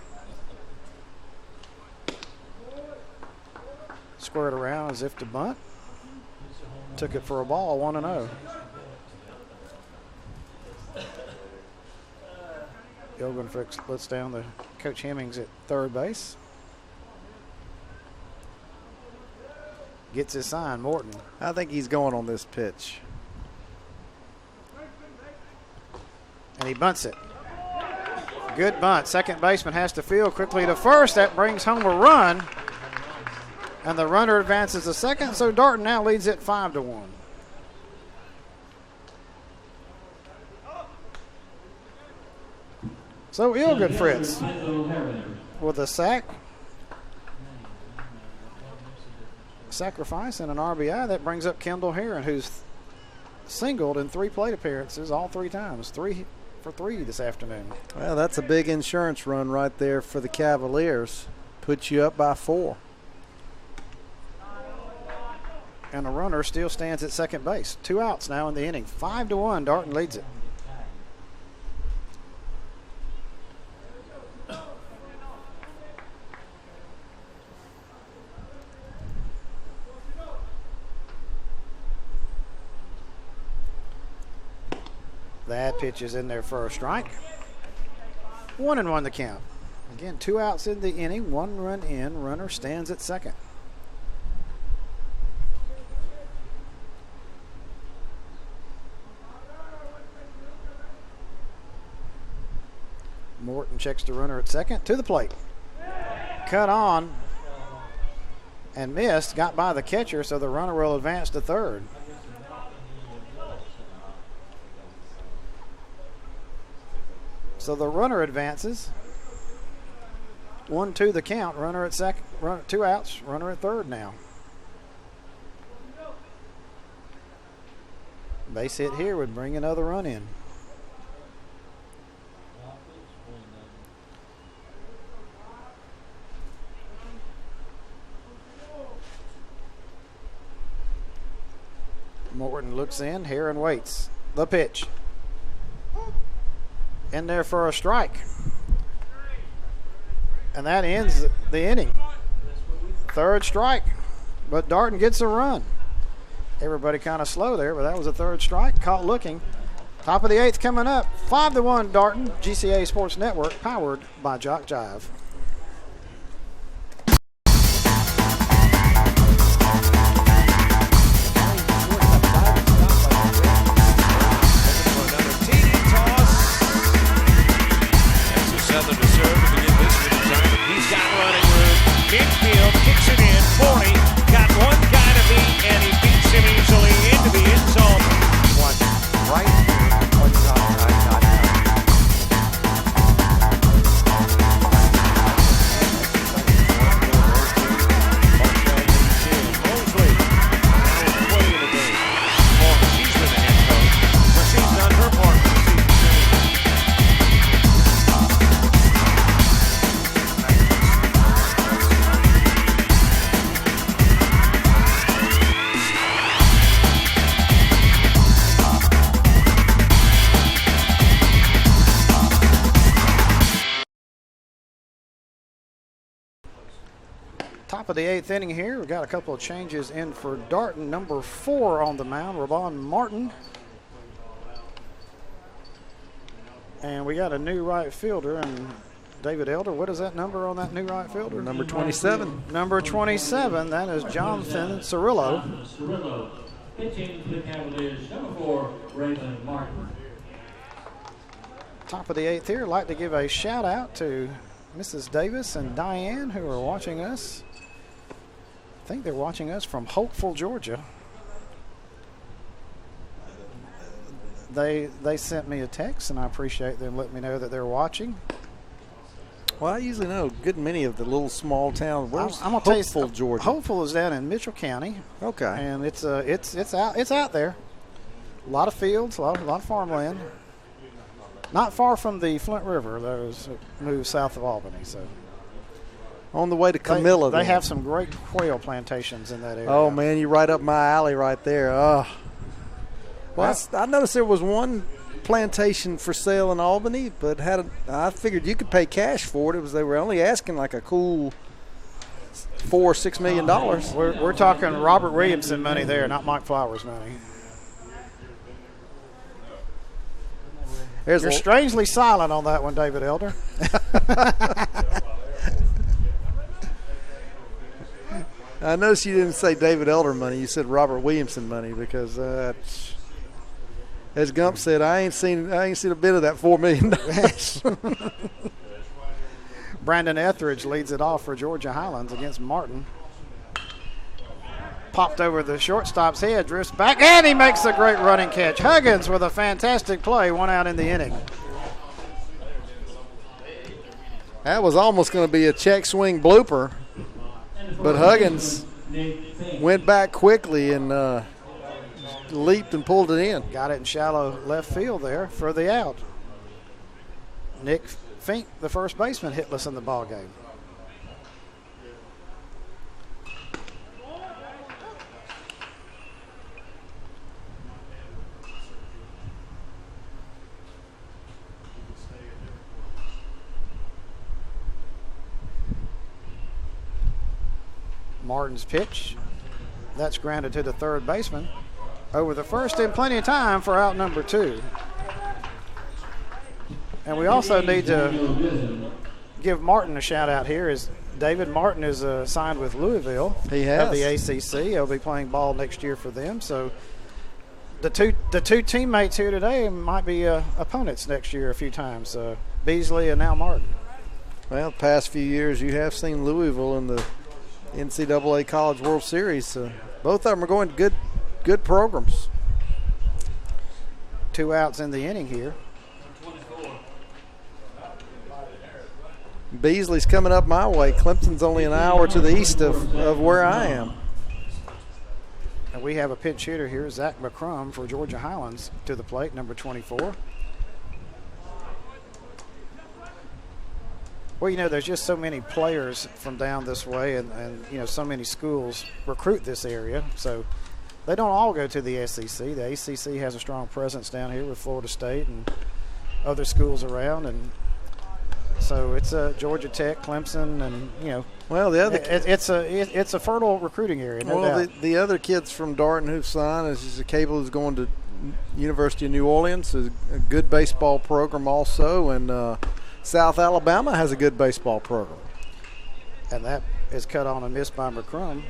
Squared around as if to bunt. Took it for a ball, 1-0. Ilgenfritz splits down to Coach Hemmings at third base. Gets his sign, Morton. I think he's going on this pitch. And he bunts it. Good bunt. Second baseman has to field quickly to first. That brings home a run. And the runner advances to second, so Darton now leads it 5-1. So Ilgenfritz with a sack, sacrifice, and an RBI. That brings up Kendall Heron, who's singled in 3 plate appearances all 3 times. 3 for 3 this afternoon. Well, that's a big insurance run right there for the Cavaliers. Puts you up by 4. And the runner still stands at second base. 2 outs now in the inning. 5-1, Darton leads it. That pitch is in there for a strike. 1-1 the count. Again, 2 outs in the inning, 1 run in. Runner stands at second. Morton checks the runner at second. To the plate. Cut on and missed. Got by the catcher, so the runner will advance to third. So the runner advances. 1-2 the count. Runner at second. 2 outs. Runner at third now. Base hit here would bring another run in. Morton looks in. Heron waits. The pitch. In there for a strike. And that ends the inning. 3rd strike. But Darton gets a run. Everybody kind of slow there, but that was a 3rd strike. Caught looking. Top of the 8th coming up. 5-1 Darton. GCA Sports Network powered by Jock Jive. Midfield, kicks it in, 40, got 1 guy to beat, and he beats him easily into the end zone. One right here on topside.com. Mosley, now playing the game. She's been the head coach, but she's done her part for the season. Top of the 8th inning here. We've got a couple of changes in for Darton. Number 4 on the mound, Rabon Martin. And we got a new right fielder, and David Elder, what is that number on that new right fielder? Number 27. Number 27, that is Jonathan Cirillo. Cirillo. Pitching for the Cavaliers, number 4, Raymond Martin. Top of the 8th here. I'd like to give a shout out to Mrs. Davis and Diane, who are watching us. I think they're watching us from Hopeful, Georgia. They sent me a text, and I appreciate them letting me know that they're watching. Well, I usually know a good many of the little small towns. Where's I'm gonna tell you, Hopeful, Georgia? Hopeful is down in Mitchell County. Okay. And it's out there. A lot of fields, a lot of farmland. Not far from the Flint River. Those moved south of Albany, so. On the way to Camilla. They have some great quail plantations in that area. Oh, man, you're right up my alley right there. Well, I noticed there was one plantation for sale in Albany, but I figured you could pay cash for it. They were only asking like a cool $4 or $6 million. We're talking Robert Williamson money there, not Mike Flowers money. You're strangely silent on that one, David Elder. I noticed you didn't say David Elder money. You said Robert Williamson money because, as Gump said, I ain't seen a bit of that $4 million. Brandon Etheridge leads it off for Georgia Highlands against Martin. Popped over the shortstop's head, drifts back, and he makes a great running catch. Huggins with a fantastic play, 1 out in the inning. That was almost going to be a check swing blooper, but Huggins went back quickly and leaped and pulled it in. Got it in shallow left field there for the out. Nick Fink, the first baseman, hitless in the ball game. Martin's pitch. That's grounded to the third baseman. Over the first and plenty of time for out number 2. And we also need to give Martin a shout out here. Is David Martin is signed with Louisville. He has. Of the ACC. He'll be playing ball next year for them. So the two teammates here today might be opponents next year a few times. Beasley and now Martin. Well, the past few years you have seen Louisville in the NCAA College World Series. Both of them are going to good programs. 2 outs in the inning here. Beasley's coming up my way. Clemson's only an hour to the east of where I am. And we have a pinch hitter here, Zach McCrum for Georgia Highlands to the plate, number 24. Well, there's just so many players from down this way and so many schools recruit this area. So they don't all go to the SEC. The ACC has a strong presence down here with Florida State and other schools around. And so it's Georgia Tech, Clemson, and, Well, the other it's a fertile recruiting area, no doubt. The other kids from Darton who've signed is a Cable who's going to University of New Orleans, a good baseball program also, and South Alabama has a good baseball program. And that is cut on and missed by McCrum.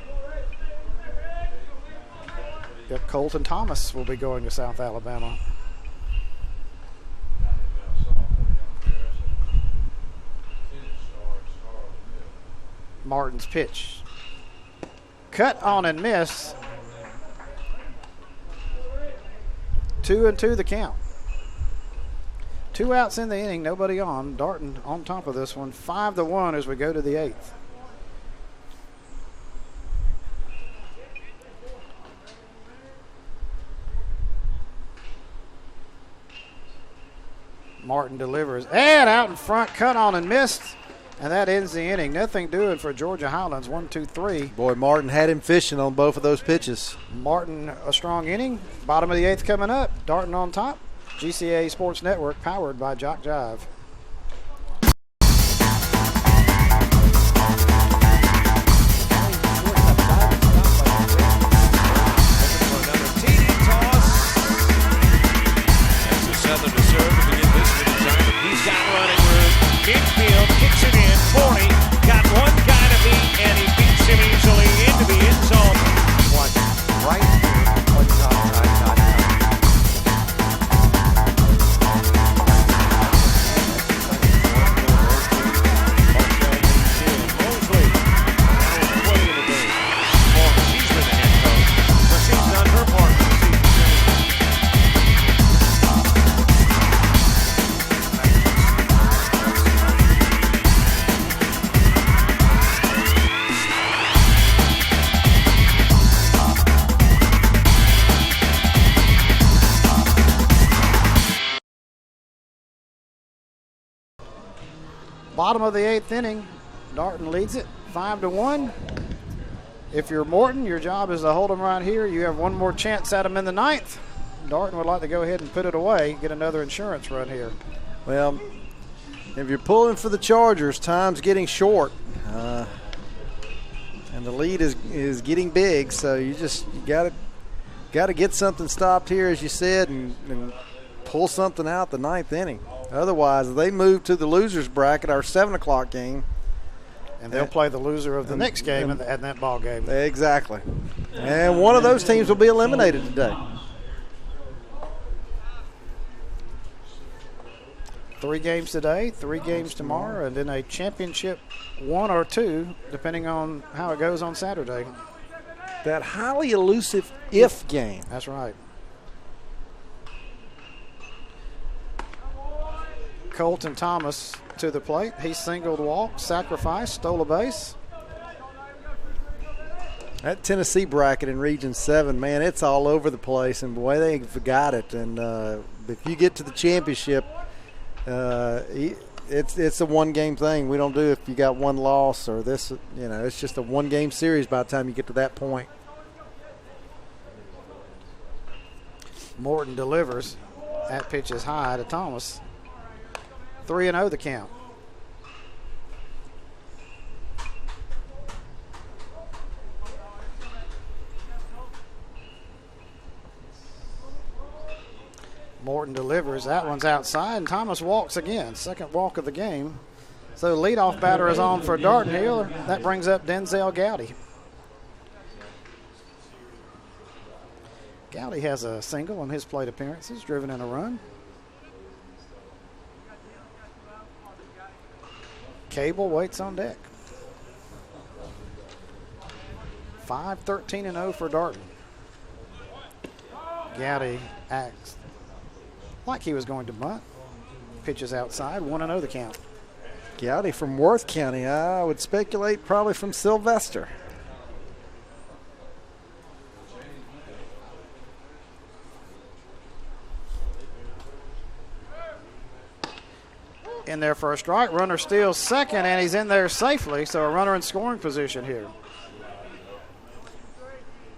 Yep, Colton Thomas will be going to South Alabama. Martin's pitch. Cut on and miss. 2-2 the count. 2 outs in the inning, nobody on. Darton on top of this one, 5-1 as we go to the 8th. Martin delivers, and out in front, cut on and missed, and that ends the inning. Nothing doing for Georgia Highlands, 1-2-3. Boy, Martin had him fishing on both of those pitches. Martin, a strong inning. Bottom of the 8th coming up. Darton on top. GCA Sports Network, powered by Jock Jive. Midfield kicks it in, 40, got one guy to beat, and he beats him easily into the end zone. Watch right here on JockJive.com. Mosley, now is play in the game. She's been the head coach, but she's done her part for the season. Bottom of the 8th inning, Darton leads it 5-1. If you're Morton, your job is to hold them right here. You have one more chance at them in the 9th. Darton would like to go ahead and put it away, get another insurance run here. Well, if you're pulling for the Chargers, time's getting short. And the lead is getting big, so you got to get something stopped here, as you said, and pull something out the ninth inning. Otherwise, they move to the losers bracket, our 7 o'clock game. And they'll play the loser of the next game in that ball game. Exactly. And one of those teams will be eliminated today. 3 games today, 3 games tomorrow, and then a championship 1 or 2, depending on how it goes on Saturday. That highly elusive if game. That's right. Colton Thomas to the plate. He singled, walked, sacrificed, stole a base. That Tennessee bracket in Region 7, man, it's all over the place, and boy, they've got it. And if you get to the championship, it's a one-game thing. We don't do if you got one loss or this, it's just a one-game series by the time you get to that point. Morton delivers. That pitch is high to Thomas. 3-0 the count. Morton delivers. That one's outside, and Thomas walks again. Second walk of the game. So the leadoff batter is on for Darton Hill. That brings up Denzel Gowdy. Gowdy has a single on his plate appearances, driven in a run. Cable waits on deck. 5-13-0 for Darton. Gowdy acts like he was going to bunt. Pitches outside, 1-0 the count. Gowdy from Worth County. I would speculate probably from Sylvester. In there for a strike. Runner steals second, and he's in there safely, so a runner in scoring position here.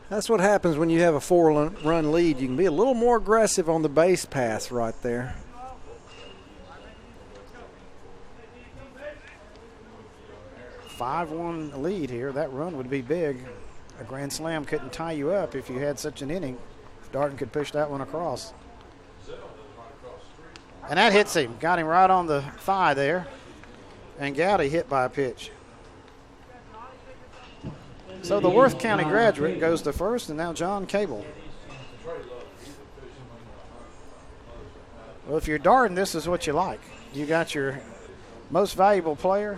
That's what happens when you have a 4-run lead. You can be a little more aggressive on the base pass right there. A 5-1 lead here. That run would be big. A grand slam couldn't tie you up if you had such an inning. If Darton could push that one across. And that hits him. Got him right on the thigh there. And Gowdy hit by a pitch. So the Worth County graduate goes to first, and now John Cable. Well, if you're Darton, this is what you like. You got your most valuable player,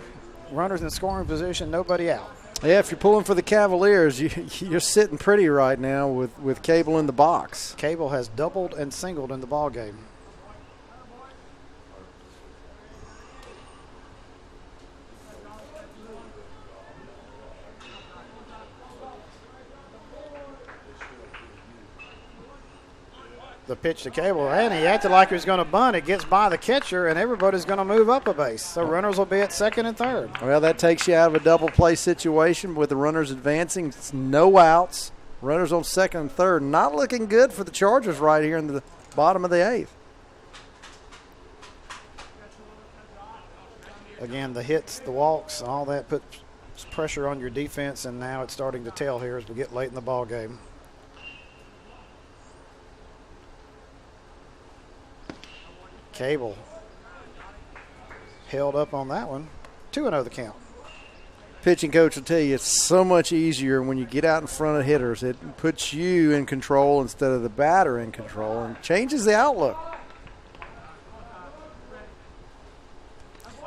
runners in scoring position, nobody out. Yeah, if you're pulling for the Cavaliers, you're sitting pretty right now with Cable in the box. Cable has doubled and singled in the ball game. The pitch to Cable, and he acted like he was going to bunt. It gets by the catcher, and everybody's going to move up a base. So runners will be at second and third. Well, that takes you out of a double play situation with the runners advancing. It's no outs. Runners on second and third. Not looking good for the Chargers right here in the bottom of the eighth. Again, the hits, the walks, all that puts pressure on your defense, and now it's starting to tell here as we get late in the ball game. Cable held up on that one. 2-0 the count. Pitching coach will tell you it's so much easier when you get out in front of hitters. It puts you in control instead of the batter in control and changes the outlook.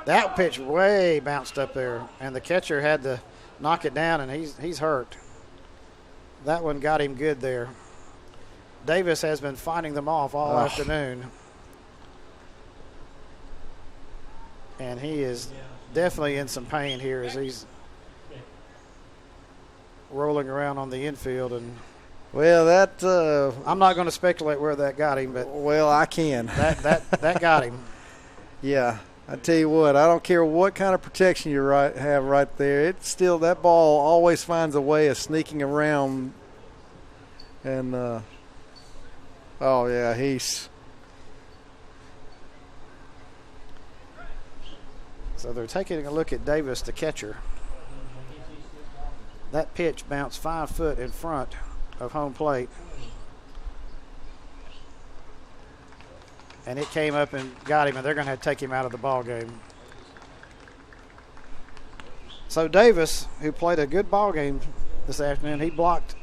That pitch way bounced up there, and the catcher had to knock it down, and he's hurt. That one got him good there. Davis has been fighting them off all afternoon. And he is definitely in some pain here as he's rolling around on the infield. And well, that I'm not going to speculate where that got him, but well, I can. That got him. Yeah, I tell you what, I don't care what kind of protection you have right there. It's still, that ball always finds a way of sneaking around, and Oh, yeah, he's. So they're taking a look at Davis, the catcher. That pitch bounced 5 foot in front of home plate. And it came up and got him, and they're going to have to take him out of the ball game. So Davis, who played a good ball game this afternoon, he blocked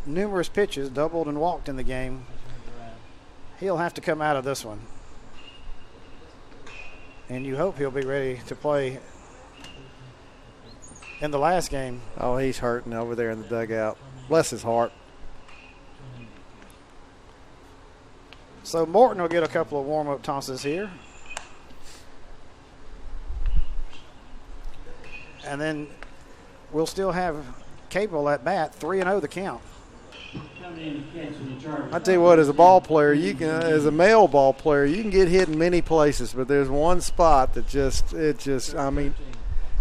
numerous pitches, doubled and walked in the game. He'll have to come out of this one. And you hope he'll be ready to play in the last game. Oh, he's hurting over there in the dugout. Bless his heart. So Morton will get a couple of warm-up tosses here. And then we'll still have Cable at bat, 3-0 the count. I tell you what, as a ball player, you can, as a male ball player, you can get hit in many places, but there's one spot that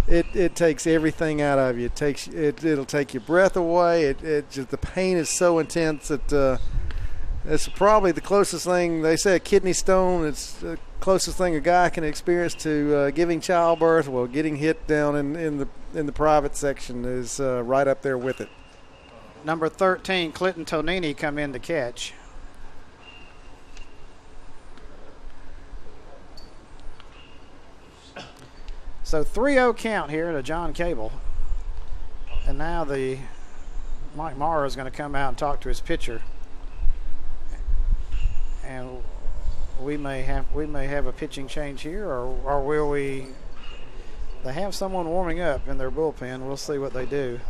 it takes everything out of you. It'll take your breath away. It just, the pain is so intense that it's probably the closest thing. They say a kidney stone. It's the closest thing a guy can experience to giving childbirth. Well, getting hit down in the private section is right up there with it. Number 13, Clinton Tonini, come in to catch. So 3-0 count here to John Cable. And now Mike Mara is going to come out and talk to his pitcher. And we may have a pitching change here, or will we? They have someone warming up in their bullpen. We'll see what they do.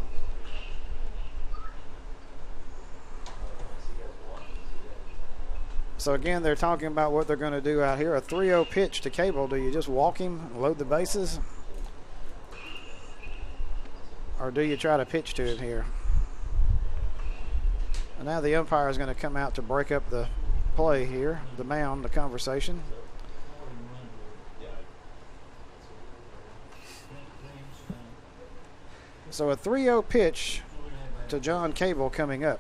So again, they're talking about what they're going to do out here. A 3-0 pitch to Cable. Do you just walk him, load the bases? Or do you try to pitch to him here? And now the umpire is going to come out to break up the play here, the mound, the conversation. So a 3-0 pitch to John Cable coming up.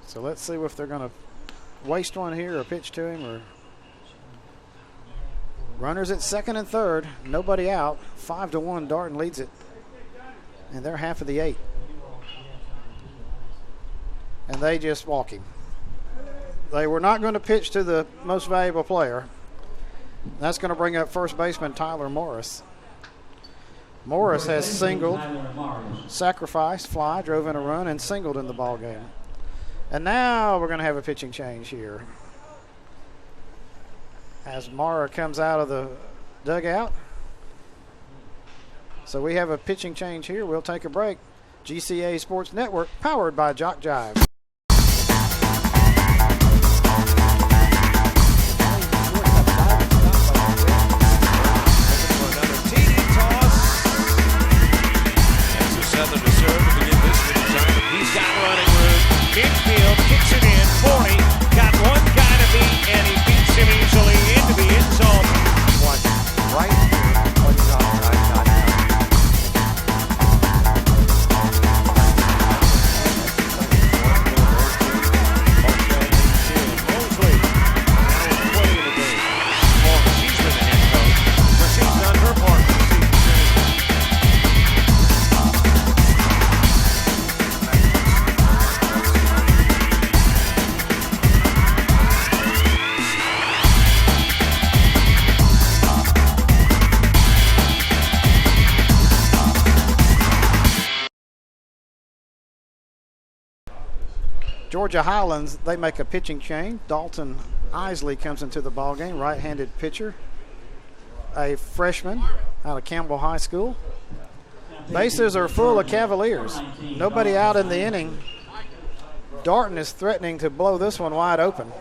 So let's see if they're going to waste one here or pitch to him. Or runners at second and third, nobody out. 5-1, Darton leads it, and they're half of the 8. And they just walk him. They were not going to pitch to the most valuable player. That's going to bring up first baseman Tyler Morris. Morris has singled, sacrificed, fly, drove in a run, and singled in the ball game. And now we're going to have a pitching change here. As Mara comes out of the dugout. So we have a pitching change here. We'll take a break. GCA Sports Network, powered by Jock Jive. Infield kicks it in, 40, got one guy to beat, and he beats him easily into the end zone. Watch right here on JockJive.com. Mosley, now is playing the game. She's been the head coach, but she's done her part for the season. Georgia Highlands, they make a pitching change. Dalton Isley comes into the ballgame, right-handed pitcher, a freshman out of Campbell High School. Bases are full of Cavaliers. Nobody out in the inning. Darton is threatening to blow this one wide open.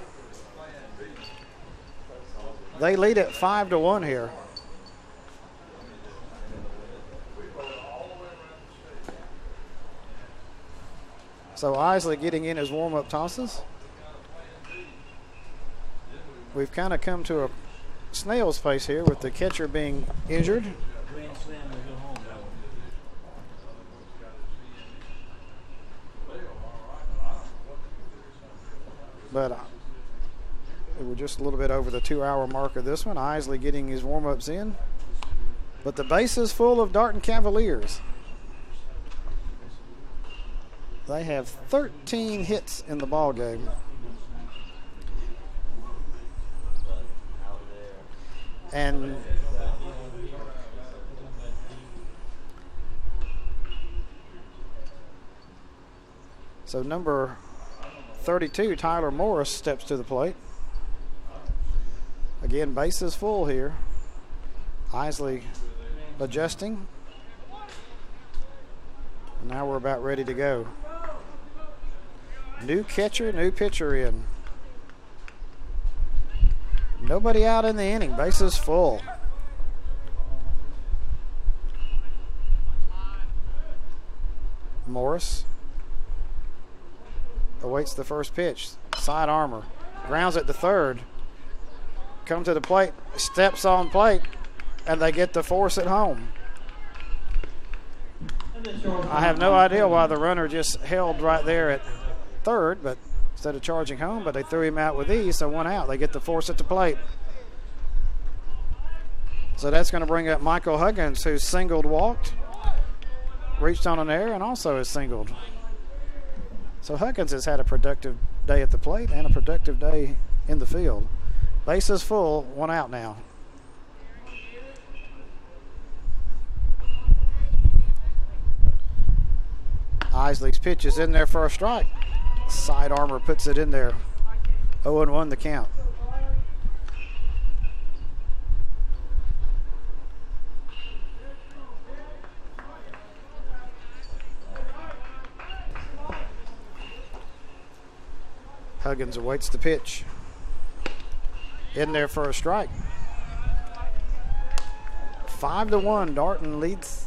They lead at 5-1 here. So Isley getting in his warm-up tosses. We've kind of come to a snail's pace here with the catcher being injured. but we're just a little bit over the 2-hour mark of this one. Isley getting his warm-ups in. But the base is full of Darton Cavaliers. They have 13 hits in the ball game. And so number 32, Tyler Morris, steps to the plate. Again, base is full here. Isley adjusting. And now we're about ready to go. New catcher, new pitcher in. Nobody out in the inning. Base is full. Morris awaits the first pitch. Side armor. Grounds it to third. Come to the plate. Steps on plate. And they get the force at home. I have no idea why the runner just held right there at third, but instead of charging home, but they threw him out with ease, so 1 out. They get the force at the plate. So that's going to bring up Michael Huggins, who's singled, walked, reached on an error, and also has singled. So Huggins has had a productive day at the plate and a productive day in the field. Base is full, 1 out now. Isley's pitch is in there for a strike. Side armor puts it in there. 0-1 the count. Huggins awaits the pitch. In there for a strike. 5-1. Darton leads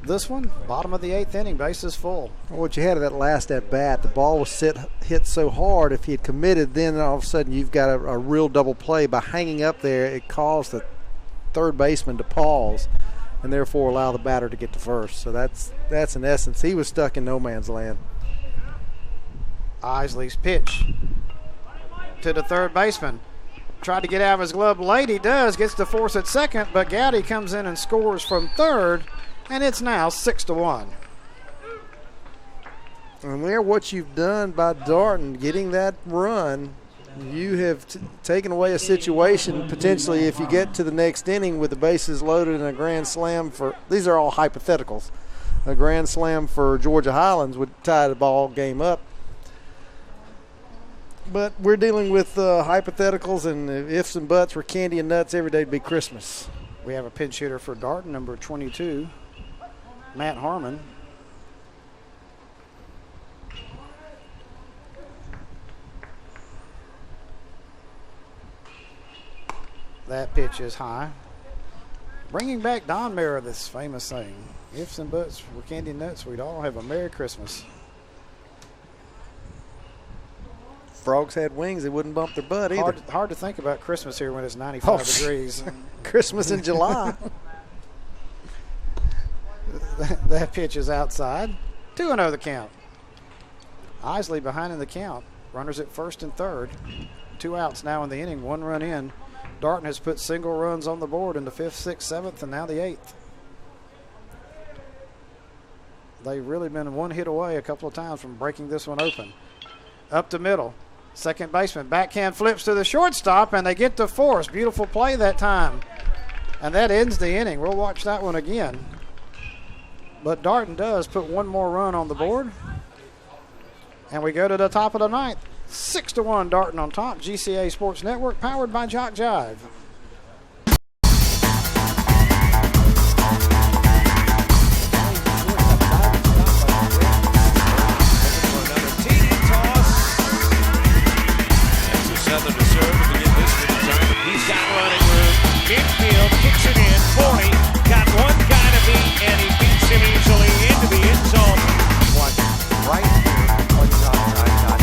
this one. Bottom of the 8th inning. Base is full. What you had at that last at bat, the ball was hit so hard. If he had committed, then all of a sudden you've got a real double play. By hanging up there, it caused the third baseman to pause and therefore allow the batter to get to first. So that's in essence, he was stuck in no man's land. Isley's pitch to the third baseman. Tried to get out of his glove late. He does. Gets the force at second, but Gowdy comes in and scores from third, and it's now 6-1. And there, what you've done by Darton, getting that run, you have taken away a situation potentially if you get to the next inning with the bases loaded and a grand slam for, these are all hypotheticals, a grand slam for Georgia Highlands would tie the ball game up. But we're dealing with hypotheticals, and ifs and buts. Were candy and nuts, every day would be Christmas. We have a pinch hitter for Darton, number 22, Matt Harmon. That pitch is high. Bringing back Don Meredith's famous saying, ifs and buts were candy and nuts, we'd all have a Merry Christmas. Frogs had wings, they wouldn't bump their butt either. Hard to think about Christmas here when it's 95 degrees. Christmas in July. That pitch is outside. 2-0 the count. Isley behind in the count. Runners at first and third. 2 outs now in the inning, 1 run in. Darton has put single runs on the board in the 5th, 6th, 7th, and now the 8th. They've really been 1 hit away a couple of times from breaking this one open. Up the middle. Second baseman backhand flips to the shortstop, and they get to force. Beautiful play that time. And that ends the inning. We'll watch that one again. But Darton does put 1 more run on the board. And we go to the top of the 9th. 6-1 Darton on top. GCA Sports Network, powered by Jock Jive. Southern to serve to begin this retirement. He's got running room. Infield kicks it in. 40. Got 1 guy to beat, and he beats him easily into the end zone. Watch right here on JockJive.com.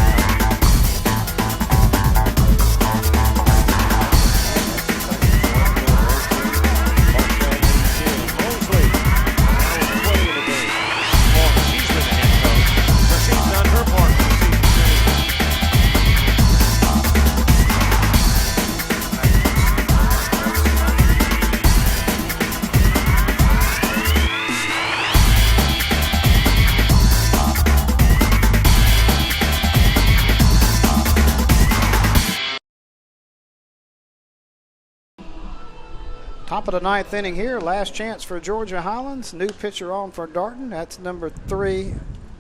Top of the ninth inning here. Last chance for Georgia Highlands. New pitcher on for Darton. That's number 3,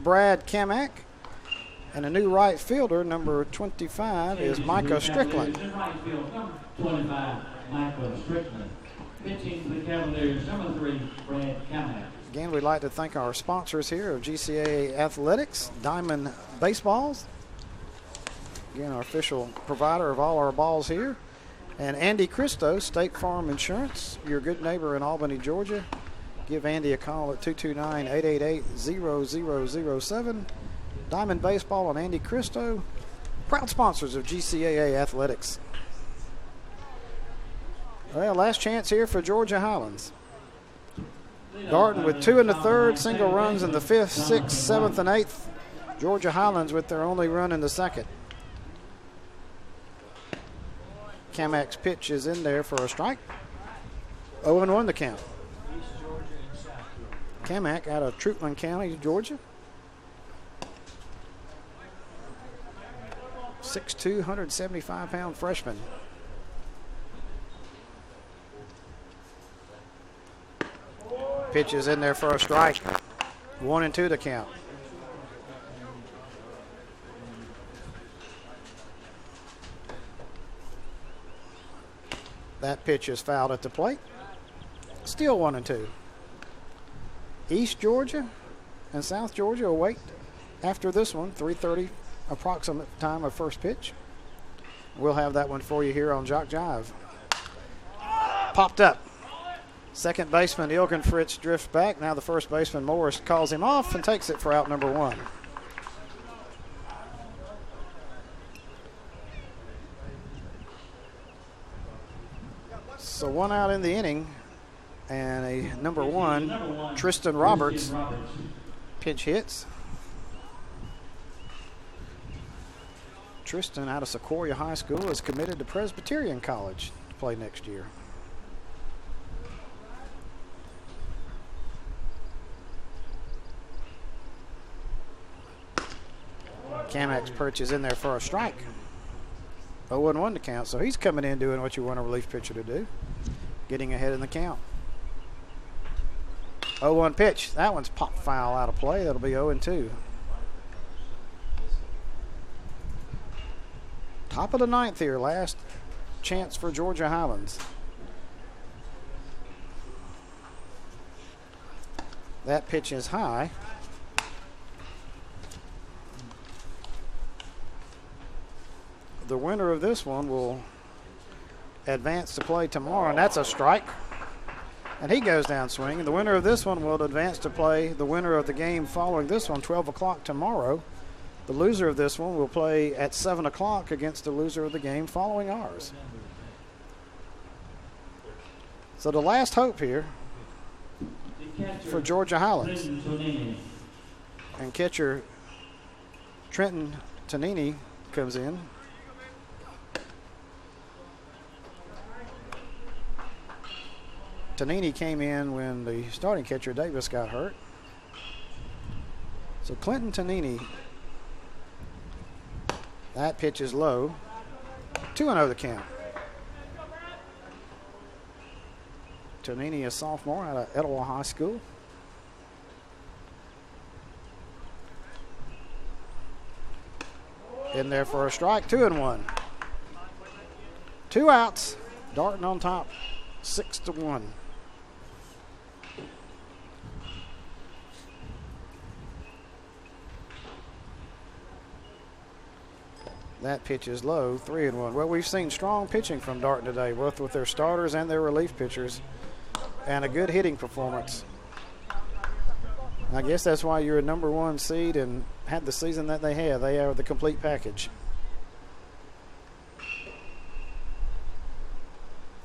Brad Kamak. And a new right fielder, number 25, is Micah Strickland. Right field, number 25, Micah Strickland. Pitching for the Cavaliers, number 3, Brad Kamak. Again, we'd like to thank our sponsors here of GCAA Athletics, Diamond Baseballs. Again, our official provider of all our balls here. And Andy Christo, State Farm Insurance, your good neighbor in Albany, Georgia. Give Andy a call at 229-888-0007. Diamond Baseball and Andy Christo, proud sponsors of GCAA Athletics. Well, last chance here for Georgia Highlands. Darton with 2 in the third, single runs in the 5th, 6th, 7th, and 8th. Georgia Highlands with their only run in the 2nd. Kamak's pitch is in there for a strike. 0-1 the count. Kamak out of Troutman County, Georgia. 6'2", 175-pound freshman. Pitch is in there for a strike. 1-2 the count. That pitch is fouled at the plate. Still 1-2. East Georgia and South Georgia await after this one, 3:30 approximate time of first pitch. We'll have that one for you here on Jock Jive. Popped up. Second baseman Ilgen Fritz drifts back. Now the first baseman Morris calls him off and takes it for out number 1. So 1 out in the inning, and a number 1, Tristan Roberts, pinch hits. Tristan out of Sequoia High School is committed to Presbyterian College to play next year. Kamak's perch is in there for a strike. 0-1 to count, so he's coming in doing what you want a relief pitcher to do, getting ahead in the count. 0-1 pitch. That one's popped foul out of play. That'll be 0-2. Top of the ninth here, last chance for Georgia Highlands. That pitch is high. The winner of this one will advance to play tomorrow, and that's a strike. And he goes down swinging. The winner of this one will advance to play the winner of the game following this one, 12 o'clock tomorrow. The loser of this one will play at 7 o'clock against the loser of the game following ours. So the last hope here for Georgia Highlands. And catcher Trenton Tonini comes in. Tonini came in when the starting catcher Davis got hurt. So Clinton Tonini, that pitch is low. 2-0 the count. Tonini, a sophomore out of Etowah High School. In there for a strike, 2-1. 2 outs, Darton on top, 6-1. That pitch is low, 3-1. Well, we've seen strong pitching from Darton today, both with their starters and their relief pitchers, and a good hitting performance. I guess that's why you're a number 1 seed and had the season that they have. They are the complete package.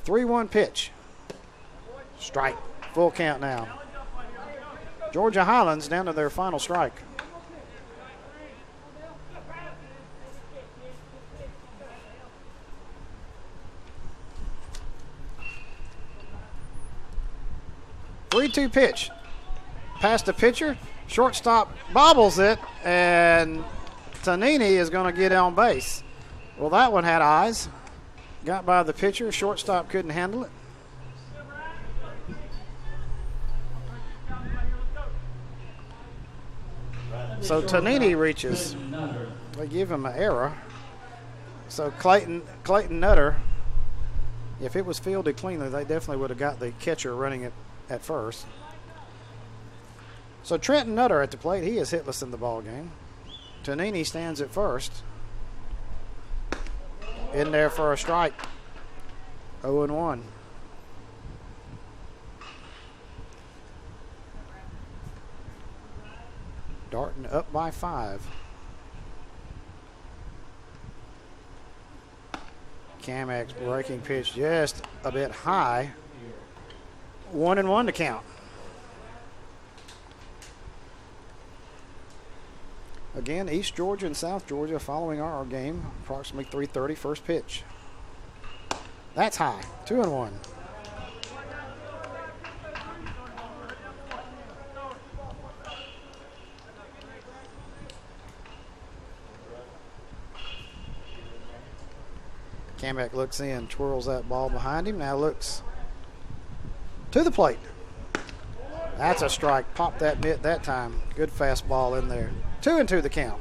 3-1 pitch. Strike. Full count now. Georgia Highlands down to their final strike. Three-two pitch. Past the pitcher. Shortstop bobbles it, and Tonini is going to get on base. Well, that one had eyes. Got by the pitcher. Shortstop couldn't handle it. So Tonini reaches. Trenton Nutter. They give him an error. So Clayton Nutter, if it was fielded cleanly, they definitely would have got the catcher running it at first. So Trenton Nutter at the plate. He is hitless in the ball game. Tonini stands at first. In there for a strike. 0-1. Darton up by 5. Camex breaking pitch just a bit high. 1-1 to count. Again, East Georgia and South Georgia following our game. Approximately 3:30 first pitch. That's high. 2-1. Kamek looks in, twirls that ball behind him. Now looks to the plate. That's a strike. Popped that mitt that time. Good fastball in there. 2-2 the count.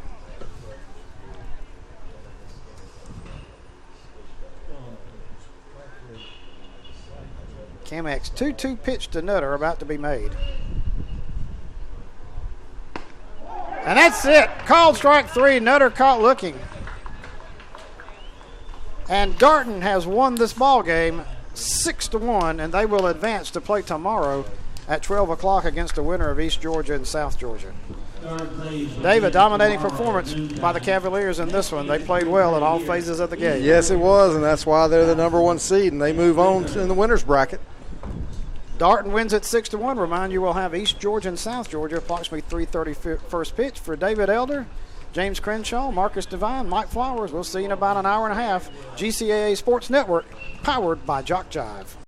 Kamek's 2-2 pitch to Nutter about to be made. And that's it. Called strike 3. Nutter caught looking. And Darton has won this ball game 6-1, and they will advance to play tomorrow at 12 o'clock against the winner of East Georgia and South Georgia. David, dominating performance by the Cavaliers in this one. They played well at all phases of the game. Yes, it was, and that's why they're the number 1 seed, and they move on in the winner's bracket. Darton wins at 6-1. Remind you, we'll have East Georgia and South Georgia approximately 3:30 first pitch. For David Elder, James Crenshaw, Marcus Devine, Mike Flowers. We'll see you in about an hour and a half. GCAA Sports Network, powered by Jock Jive.